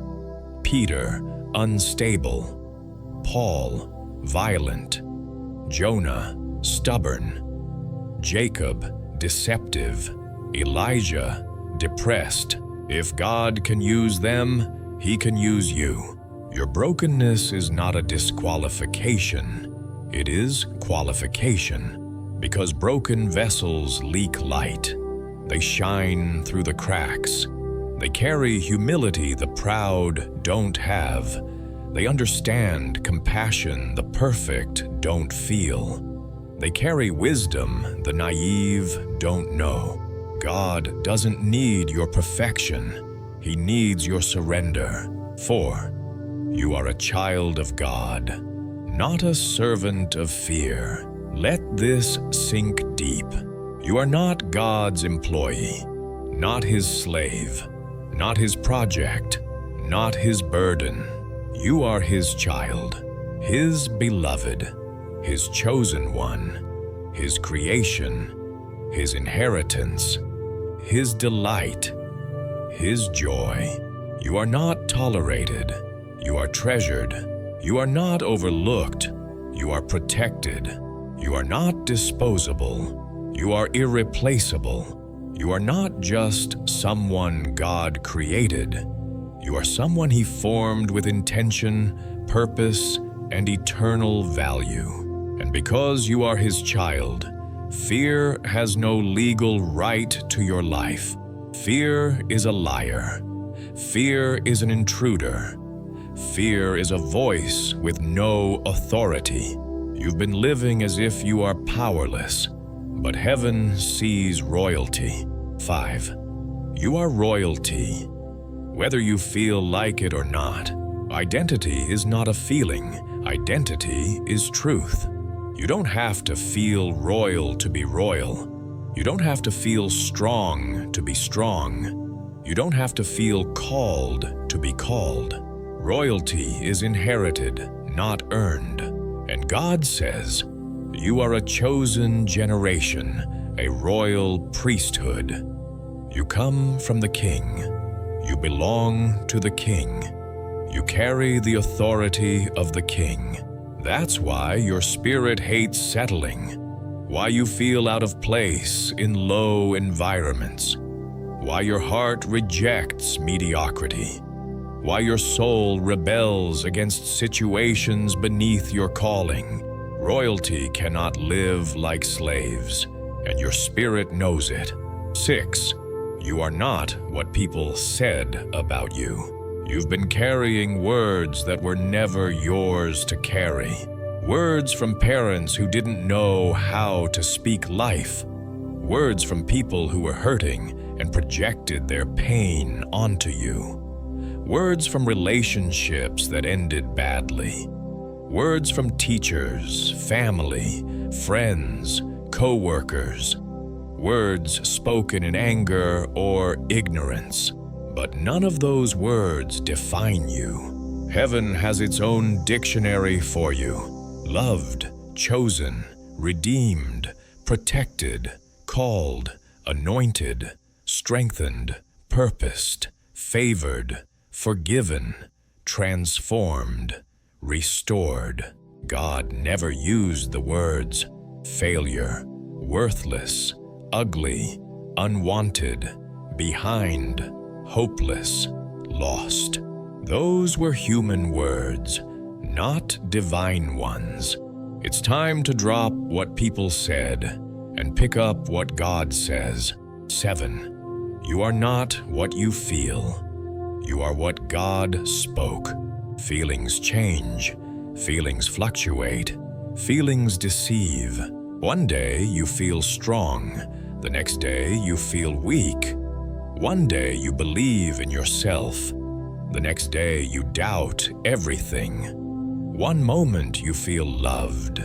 Peter, unstable; Paul, violent; Jonah, stubborn; Jacob, deceptive; Elijah, depressed. If God can use them, He can use you. Your brokenness is not a disqualification. It is qualification, because broken vessels leak light. They shine through the cracks. They carry humility the proud don't have. They understand compassion the perfect don't feel. They carry wisdom the naive don't know. God doesn't need your perfection. He needs your surrender. 4. You are a child of God, not a servant of fear. Let this sink deep. You are not God's employee, not His slave, not His project, not His burden. You are His child, His beloved, His chosen one, His creation, His inheritance, His delight, His joy. You are not tolerated. You are treasured. You are not overlooked. You are protected. You are not disposable. You are irreplaceable. You are not just someone God created. You are someone He formed with intention, purpose, and eternal value. And because you are His child, fear has no legal right to your life. Fear is a liar. Fear is an intruder. Fear is a voice with no authority. You've been living as if you are powerless, but heaven sees royalty. 5. You are royalty. Whether you feel like it or not, identity is not a feeling. Identity is truth. You don't have to feel royal to be royal. You don't have to feel strong to be strong. You don't have to feel called to be called. Royalty is inherited, not earned. And God says, you are a chosen generation, a royal priesthood. You come from the King. You belong to the King. You carry the authority of the King. That's why your spirit hates settling, why you feel out of place in low environments, why your heart rejects mediocrity, why your soul rebels against situations beneath your calling. Royalty cannot live like slaves, and your spirit knows it. 6. You are not what people said about you. You've been carrying words that were never yours to carry. Words from parents who didn't know how to speak life. Words from people who were hurting and projected their pain onto you. Words from relationships that ended badly. Words from teachers, family, friends, co-workers. Words spoken in anger or ignorance. But none of those words define you. Heaven has its own dictionary for you. Loved, chosen, redeemed, protected, called, anointed, strengthened, purposed, favored, forgiven, transformed, restored. God never used the words failure, worthless, ugly, unwanted, behind, hopeless, lost. Those were human words, not divine ones. It's time to drop what people said and pick up what God says. 7. You are not what you feel. You are what God spoke. Feelings change. Feelings fluctuate. Feelings deceive. One day you feel strong. The next day you feel weak. One day you believe in yourself. The next day you doubt everything. One moment you feel loved.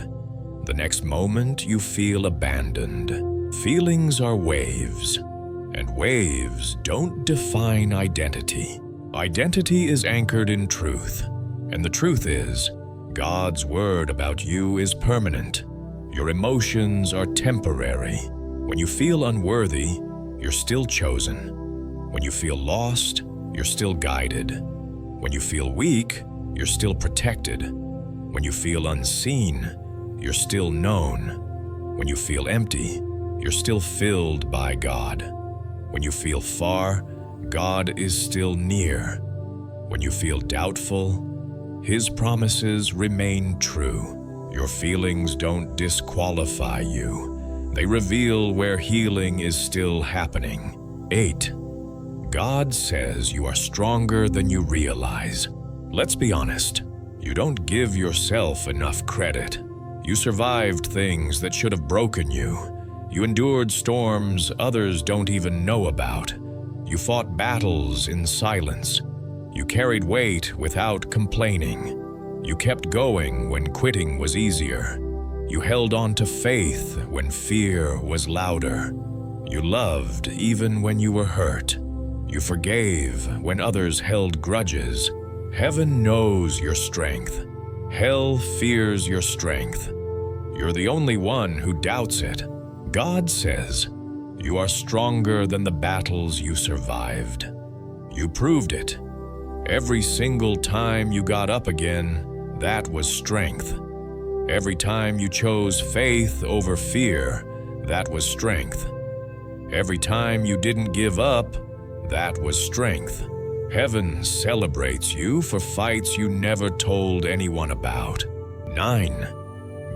The next moment you feel abandoned. Feelings are waves, and waves don't define identity. Identity is anchored in truth, and the truth is, God's word about you is permanent. Your emotions are temporary. When you feel unworthy, you're still chosen. When you feel lost, you're still guided. When you feel weak, you're still protected. When you feel unseen, you're still known. When you feel empty, you're still filled by God. When you feel far, God is still near. When you feel doubtful, His promises remain true. Your feelings don't disqualify you. They reveal where healing is still happening. 8. God says you are stronger than you realize. Let's be honest. You don't give yourself enough credit. You survived things that should have broken you. You endured storms others don't even know about. You fought battles in silence. You carried weight without complaining. You kept going when quitting was easier. You held on to faith when fear was louder. You loved even when you were hurt. You forgave when others held grudges. Heaven knows your strength. Hell fears your strength. You're the only one who doubts it. God says, you are stronger than the battles you survived. You proved it. Every single time you got up again, that was strength. Every time you chose faith over fear, that was strength. Every time you didn't give up, that was strength. Heaven celebrates you for fights you never told anyone about. 9.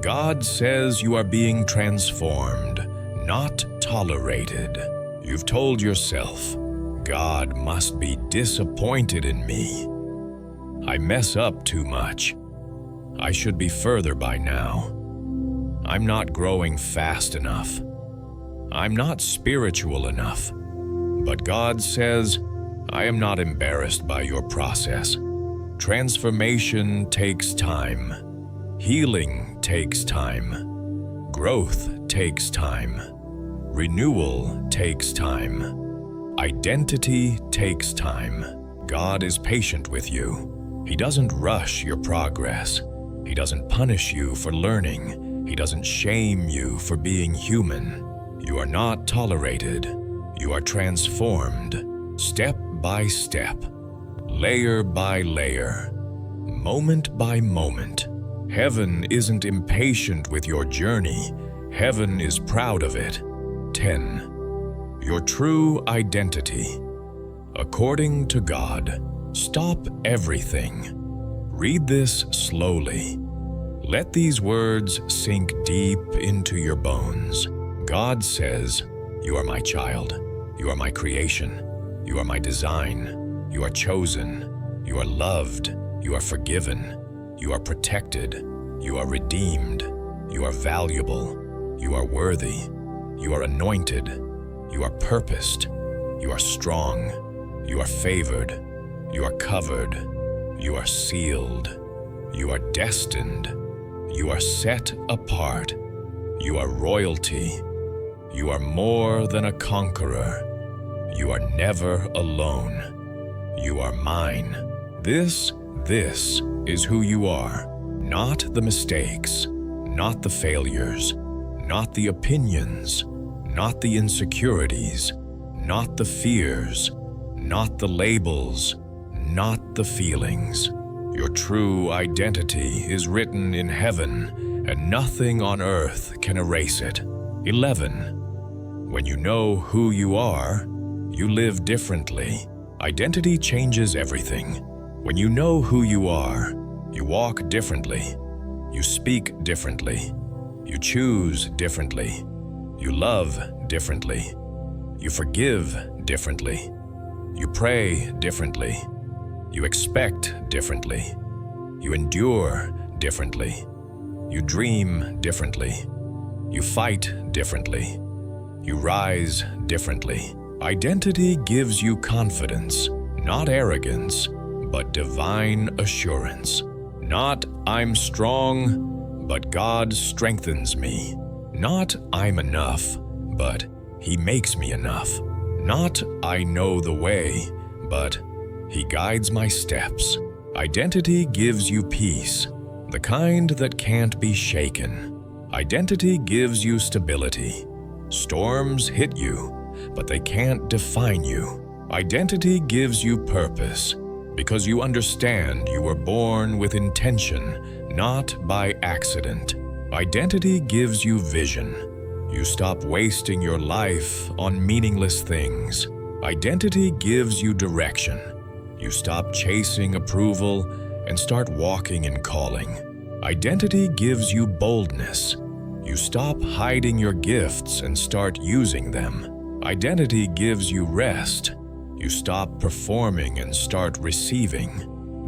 God says you are being transformed, not tolerated. You've told yourself, God must be disappointed in me. I mess up too much. I should be further by now. I'm not growing fast enough. I'm not spiritual enough. But God says, I am not embarrassed by your process. Transformation takes time. Healing takes time. Growth takes time. Renewal takes time. Identity takes time. God is patient with you. He doesn't rush your progress. He doesn't punish you for learning. He doesn't shame you for being human. You are not tolerated. You are transformed, step by step, layer by layer, moment by moment. Heaven isn't impatient with your journey. Heaven is proud of it. 10. Your true identity. According to God, stop everything. Read this slowly. Let these words sink deep into your bones. God says, you are my child. You are my creation. You are my design. You are chosen. You are loved. You are forgiven. You are protected. You are redeemed. You are valuable. You are worthy. You are anointed. You are purposed. You are strong. You are favored. You are covered. You are sealed. You are destined. You are set apart. You are royalty. You are more than a conqueror. You are never alone. You are mine. This is who you are. Not the mistakes, not the failures, not the opinions, not the insecurities, not the fears, not the labels, not the feelings. Your true identity is written in heaven, and nothing on earth can erase it. 11. When you know who you are, you live differently. Identity changes everything. When you know who you are, you walk differently. You speak differently. You choose differently. You love differently. You forgive differently. You pray differently. You expect differently. You endure differently. You dream differently. You fight differently. You rise differently. Identity gives you confidence, not arrogance, but divine assurance. Not "I'm strong, but God strengthens me." Not "I'm enough, but He makes me enough." Not "I know the way, but He guides my steps." Identity gives you peace, the kind that can't be shaken. Identity gives you stability. Storms hit you, but they can't define you. Identity gives you purpose, because you understand you were born with intention, not by accident. Identity gives you vision. You stop wasting your life on meaningless things. Identity gives you direction. You stop chasing approval and start walking in calling. Identity gives you boldness. You stop hiding your gifts and start using them. Identity gives you rest. You stop performing and start receiving.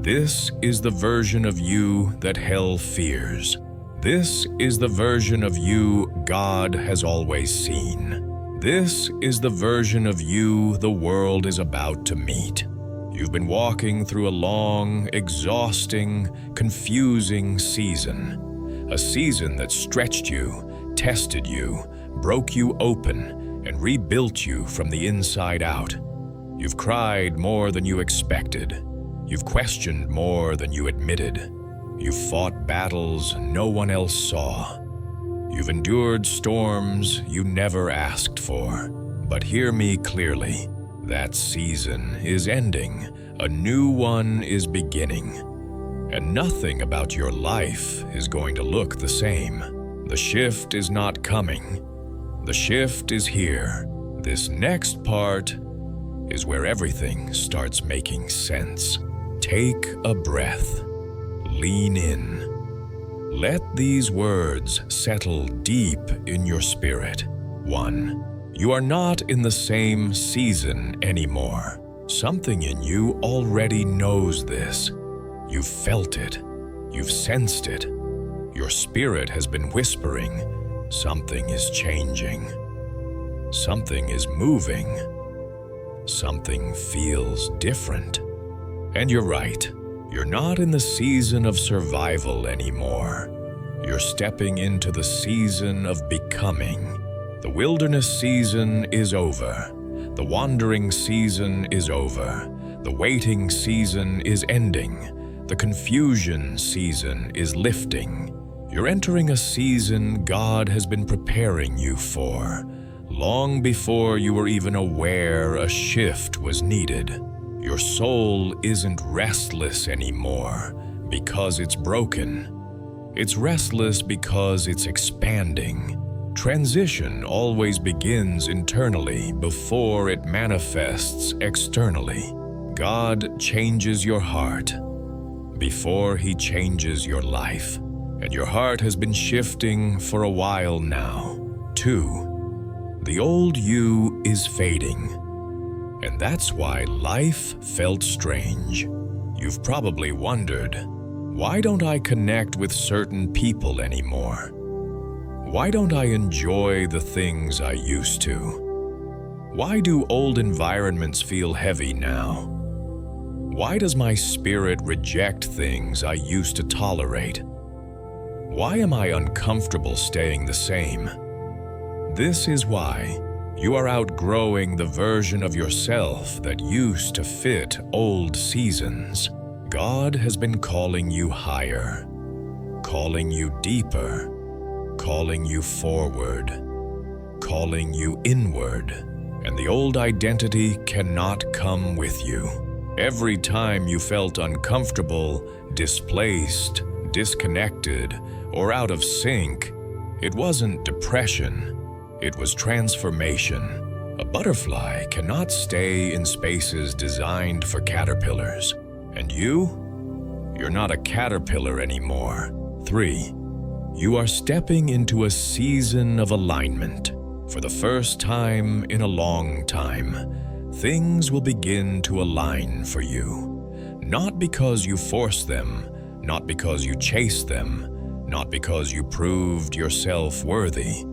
This is the version of you that hell fears. This is the version of you God has always seen. This is the version of you the world is about to meet. You've been walking through a long, exhausting, confusing season. A season that stretched you, tested you, broke you open, and rebuilt you from the inside out. You've cried more than you expected. You've questioned more than you admitted. You've fought battles no one else saw. You've endured storms you never asked for. But hear me clearly. That season is ending. A new one is beginning. And nothing about your life is going to look the same. The shift is not coming. The shift is here. This next part is where everything starts making sense. Take a breath. Lean in. Let these words settle deep in your spirit. 1. You are not in the same season anymore. Something in you already knows this. You've felt it. You've sensed it. Your spirit has been whispering, something is changing. Something is moving. Something feels different. And you're right. You're not in the season of survival anymore. You're stepping into the season of becoming. The wilderness season is over. The wandering season is over. The waiting season is ending. The confusion season is lifting. You're entering a season God has been preparing you for, long before you were even aware a shift was needed. Your soul isn't restless anymore because it's broken. It's restless because it's expanding. Transition always begins internally before it manifests externally. God changes your heart before He changes your life. And your heart has been shifting for a while now. 2. The old you is fading. And that's why life felt strange. You've probably wondered, why don't I connect with certain people anymore? Why don't I enjoy the things I used to? Why do old environments feel heavy now? Why does my spirit reject things I used to tolerate? Why am I uncomfortable staying the same? This is why you are outgrowing the version of yourself that used to fit old seasons. God has been calling you higher, calling you deeper, calling you forward, calling you inward, and the old identity cannot come with you. Every time you felt uncomfortable, displaced, disconnected, or out of sync, it wasn't depression, it was transformation. A butterfly cannot stay in spaces designed for caterpillars. And you're not a caterpillar anymore. 3. You are stepping into a season of alignment. For the first time in a long time, things will begin to align for you. Not because you force them, not because you chased them, not because you proved yourself worthy,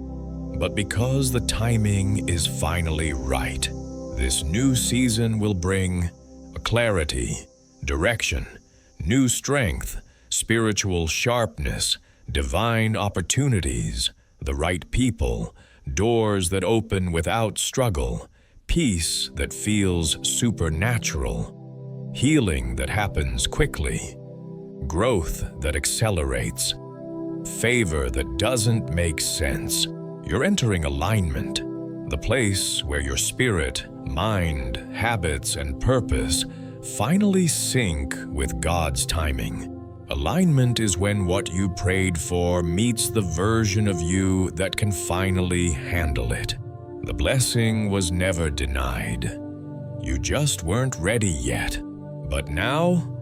but because the timing is finally right. This new season will bring a clarity, direction, new strength, spiritual sharpness, divine opportunities, the right people, doors that open without struggle, peace that feels supernatural, healing that happens quickly, growth that accelerates, favor that doesn't make sense. You're entering alignment, the place where your spirit, mind, habits, and purpose finally sync with God's timing. Alignment is when what you prayed for meets the version of you that can finally handle it. The blessing was never denied. You just weren't ready yet. But now,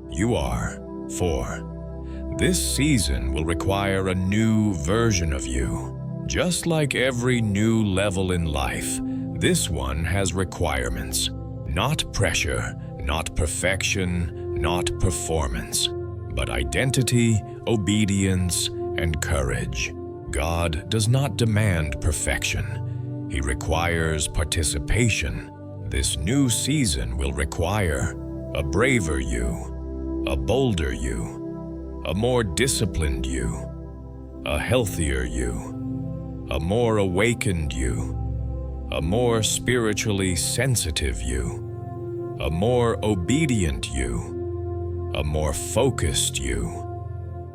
you are. 4. This season will require a new version of you. Just like every new level in life, this one has requirements. Not pressure, not perfection, not performance, but identity, obedience, and courage. God does not demand perfection. He requires participation. This new season will require a braver you, a bolder you, a more disciplined you, a healthier you, a more awakened you, a more spiritually sensitive you, a more obedient you, a more focused you,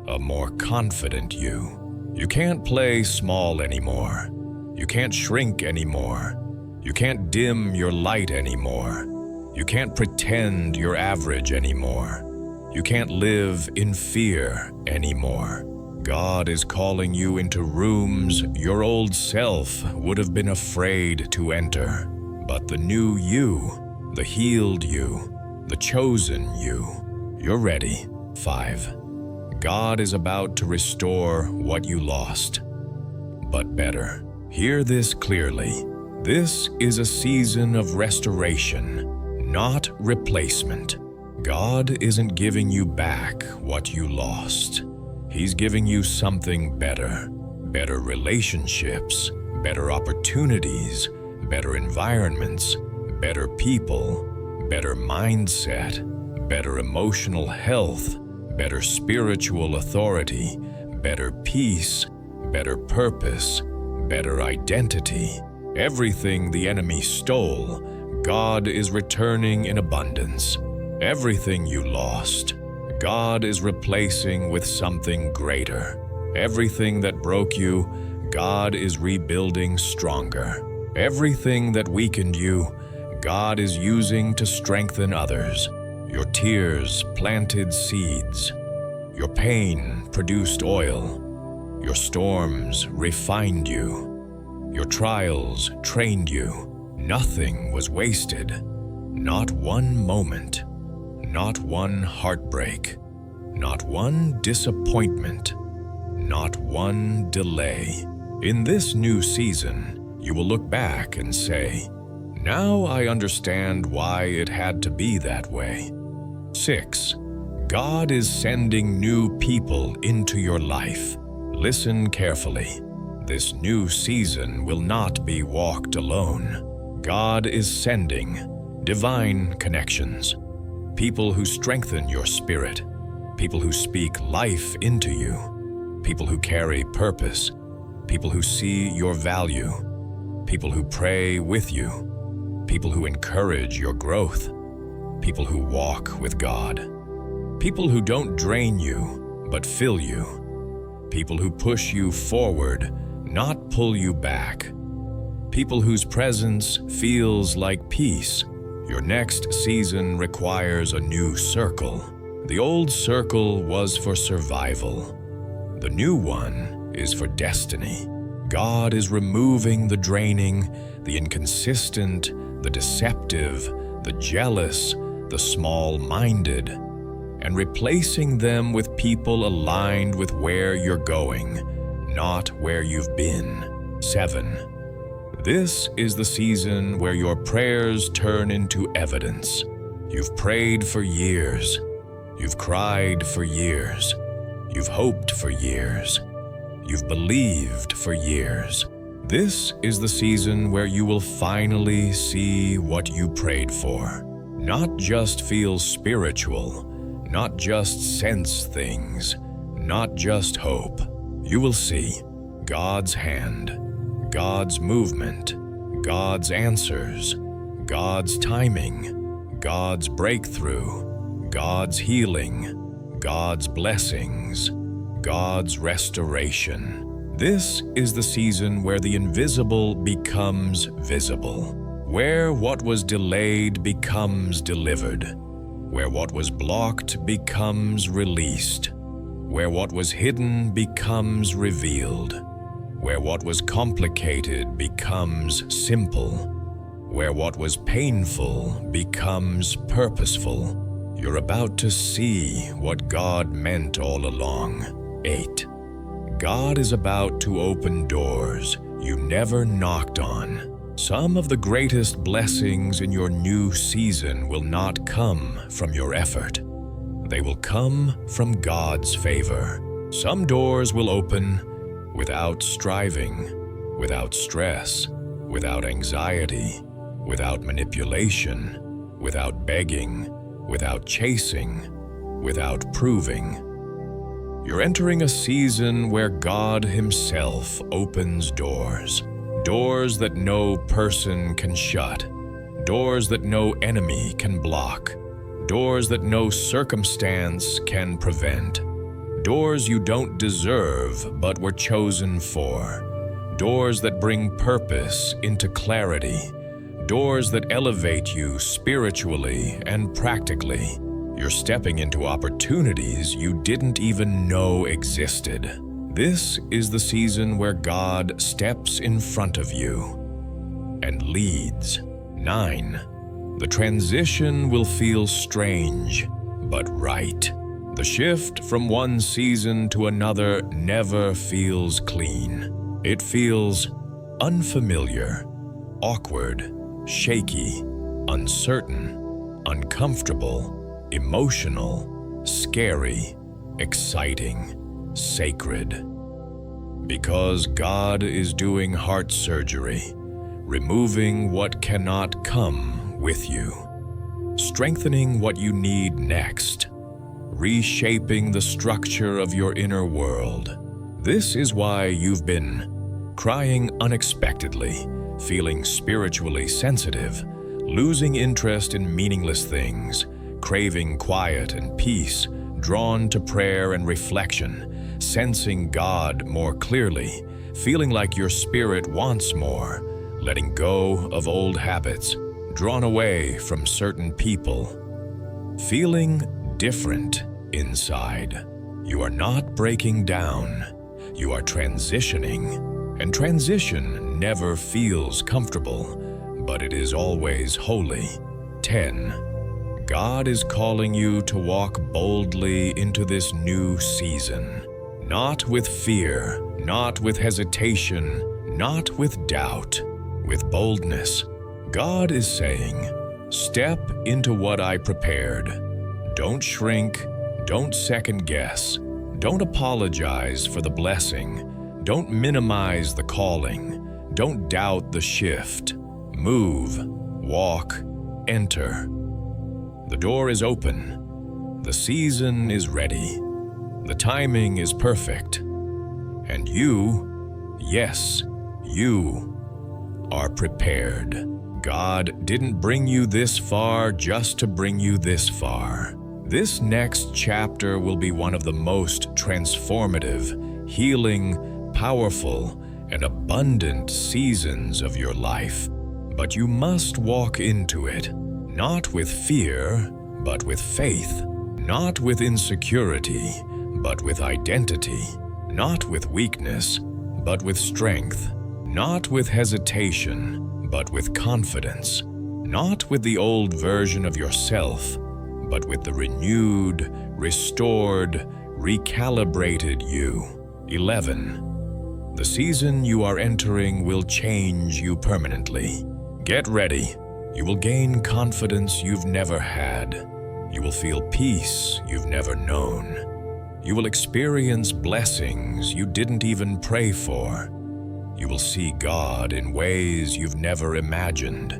a more confident you. You can't play small anymore. You can't shrink anymore. You can't dim your light anymore. You can't pretend you're average anymore. You can't live in fear anymore. God is calling you into rooms your old self would have been afraid to enter. But the new you, the healed you, the chosen you, you're ready. 5. God is about to restore what you lost, but better. Hear this clearly. This is a season of restoration, not replacement. God isn't giving you back what you lost. He's giving you something better. Better relationships, better opportunities, better environments, better people, better mindset, better emotional health, better spiritual authority, better peace, better purpose, better identity. Everything the enemy stole, God is returning in abundance. Everything you lost, God is replacing with something greater. Everything that broke you, God is rebuilding stronger. Everything that weakened you, God is using to strengthen others. Your tears planted seeds. Your pain produced oil. Your storms refined you. Your trials trained you. Nothing was wasted. Not one moment. Not one heartbreak. Not one disappointment. Not one delay. In this new season, you will look back and say, "Now I understand why it had to be that way." 6. God is sending new people into your life. Listen carefully. This new season will not be walked alone. God is sending divine connections, people who strengthen your spirit, people who speak life into you, people who carry purpose, people who see your value, people who pray with you, people who encourage your growth, people who walk with God, people who don't drain you but fill you, people who push you forward, not pull you back, people whose presence feels like peace. Your next season requires a new circle. The old circle was for survival. The new one is for destiny. God is removing the draining, the inconsistent, the deceptive, the jealous, the small-minded, and replacing them with people aligned with where you're going, not where you've been. 7. This is the season where your prayers turn into evidence. You've prayed for years. You've cried for years. You've hoped for years. You've believed for years. This is the season where you will finally see what you prayed for. Not just feel spiritual, not just sense things, not just hope. You will see God's hand, God's movement, God's answers, God's timing, God's breakthrough, God's healing, God's blessings, God's restoration. This is the season where the invisible becomes visible, where what was delayed becomes delivered, where what was blocked becomes released, where what was hidden becomes revealed, where what was complicated becomes simple, where what was painful becomes purposeful. You're about to see what God meant all along. 8. God is about to open doors you never knocked on. Some of the greatest blessings in your new season will not come from your effort. They will come from God's favor. Some doors will open without striving, without stress, without anxiety, without manipulation, without begging, without chasing, without proving. You're entering a season where God Himself opens doors. Doors that no person can shut. Doors that no enemy can block. Doors that no circumstance can prevent. Doors you don't deserve but were chosen for. Doors that bring purpose into clarity. Doors that elevate you spiritually and practically. You're stepping into opportunities you didn't even know existed. This is the season where God steps in front of you and leads. 9. The transition will feel strange, but right. The shift from one season to another never feels clean. It feels unfamiliar, awkward, shaky, uncertain, uncomfortable, emotional, scary, exciting, sacred. Because God is doing heart surgery, removing what cannot come with you, strengthening what you need next, reshaping the structure of your inner world. This is why you've been crying unexpectedly, feeling spiritually sensitive, losing interest in meaningless things, craving quiet and peace, drawn to prayer and reflection, sensing God more clearly, feeling like your spirit wants more, letting go of old habits, drawn away from certain people, feeling different inside. You are not breaking down, you are transitioning, and transition never feels comfortable, but it is always holy. 10. God is calling you to walk boldly into this new season, not with fear, not with hesitation, not with doubt, with boldness. God is saying, step into what I prepared. Don't shrink, don't second guess, don't apologize for the blessing, don't minimize the calling, don't doubt the shift. Move, walk, enter. The door is open, the season is ready, the timing is perfect, and you, yes, you, are prepared. God didn't bring you this far just to bring you this far. This next chapter will be one of the most transformative, healing, powerful, and abundant seasons of your life. But you must walk into it. Not with fear, but with faith. Not with insecurity, but with identity. Not with weakness, but with strength. Not with hesitation, but with confidence. Not with the old version of yourself, but with the renewed, restored, recalibrated you. 11. The season you are entering will change you permanently. Get ready. You will gain confidence you've never had. You will feel peace you've never known. You will experience blessings you didn't even pray for. You will see God in ways you've never imagined.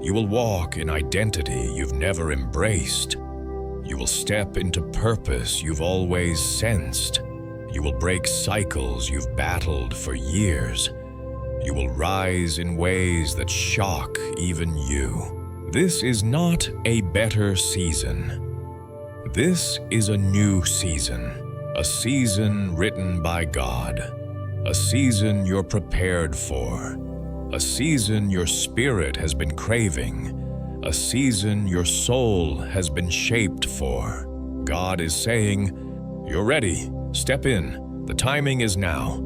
You will walk in identity you've never embraced. You will step into purpose you've always sensed. You will break cycles you've battled for years. You will rise in ways that shock even you. This is not a better season. This is a new season, a season written by God, a season you're prepared for, a season your spirit has been craving, a season your soul has been shaped for. God is saying, "You're ready. Step in. The timing is now."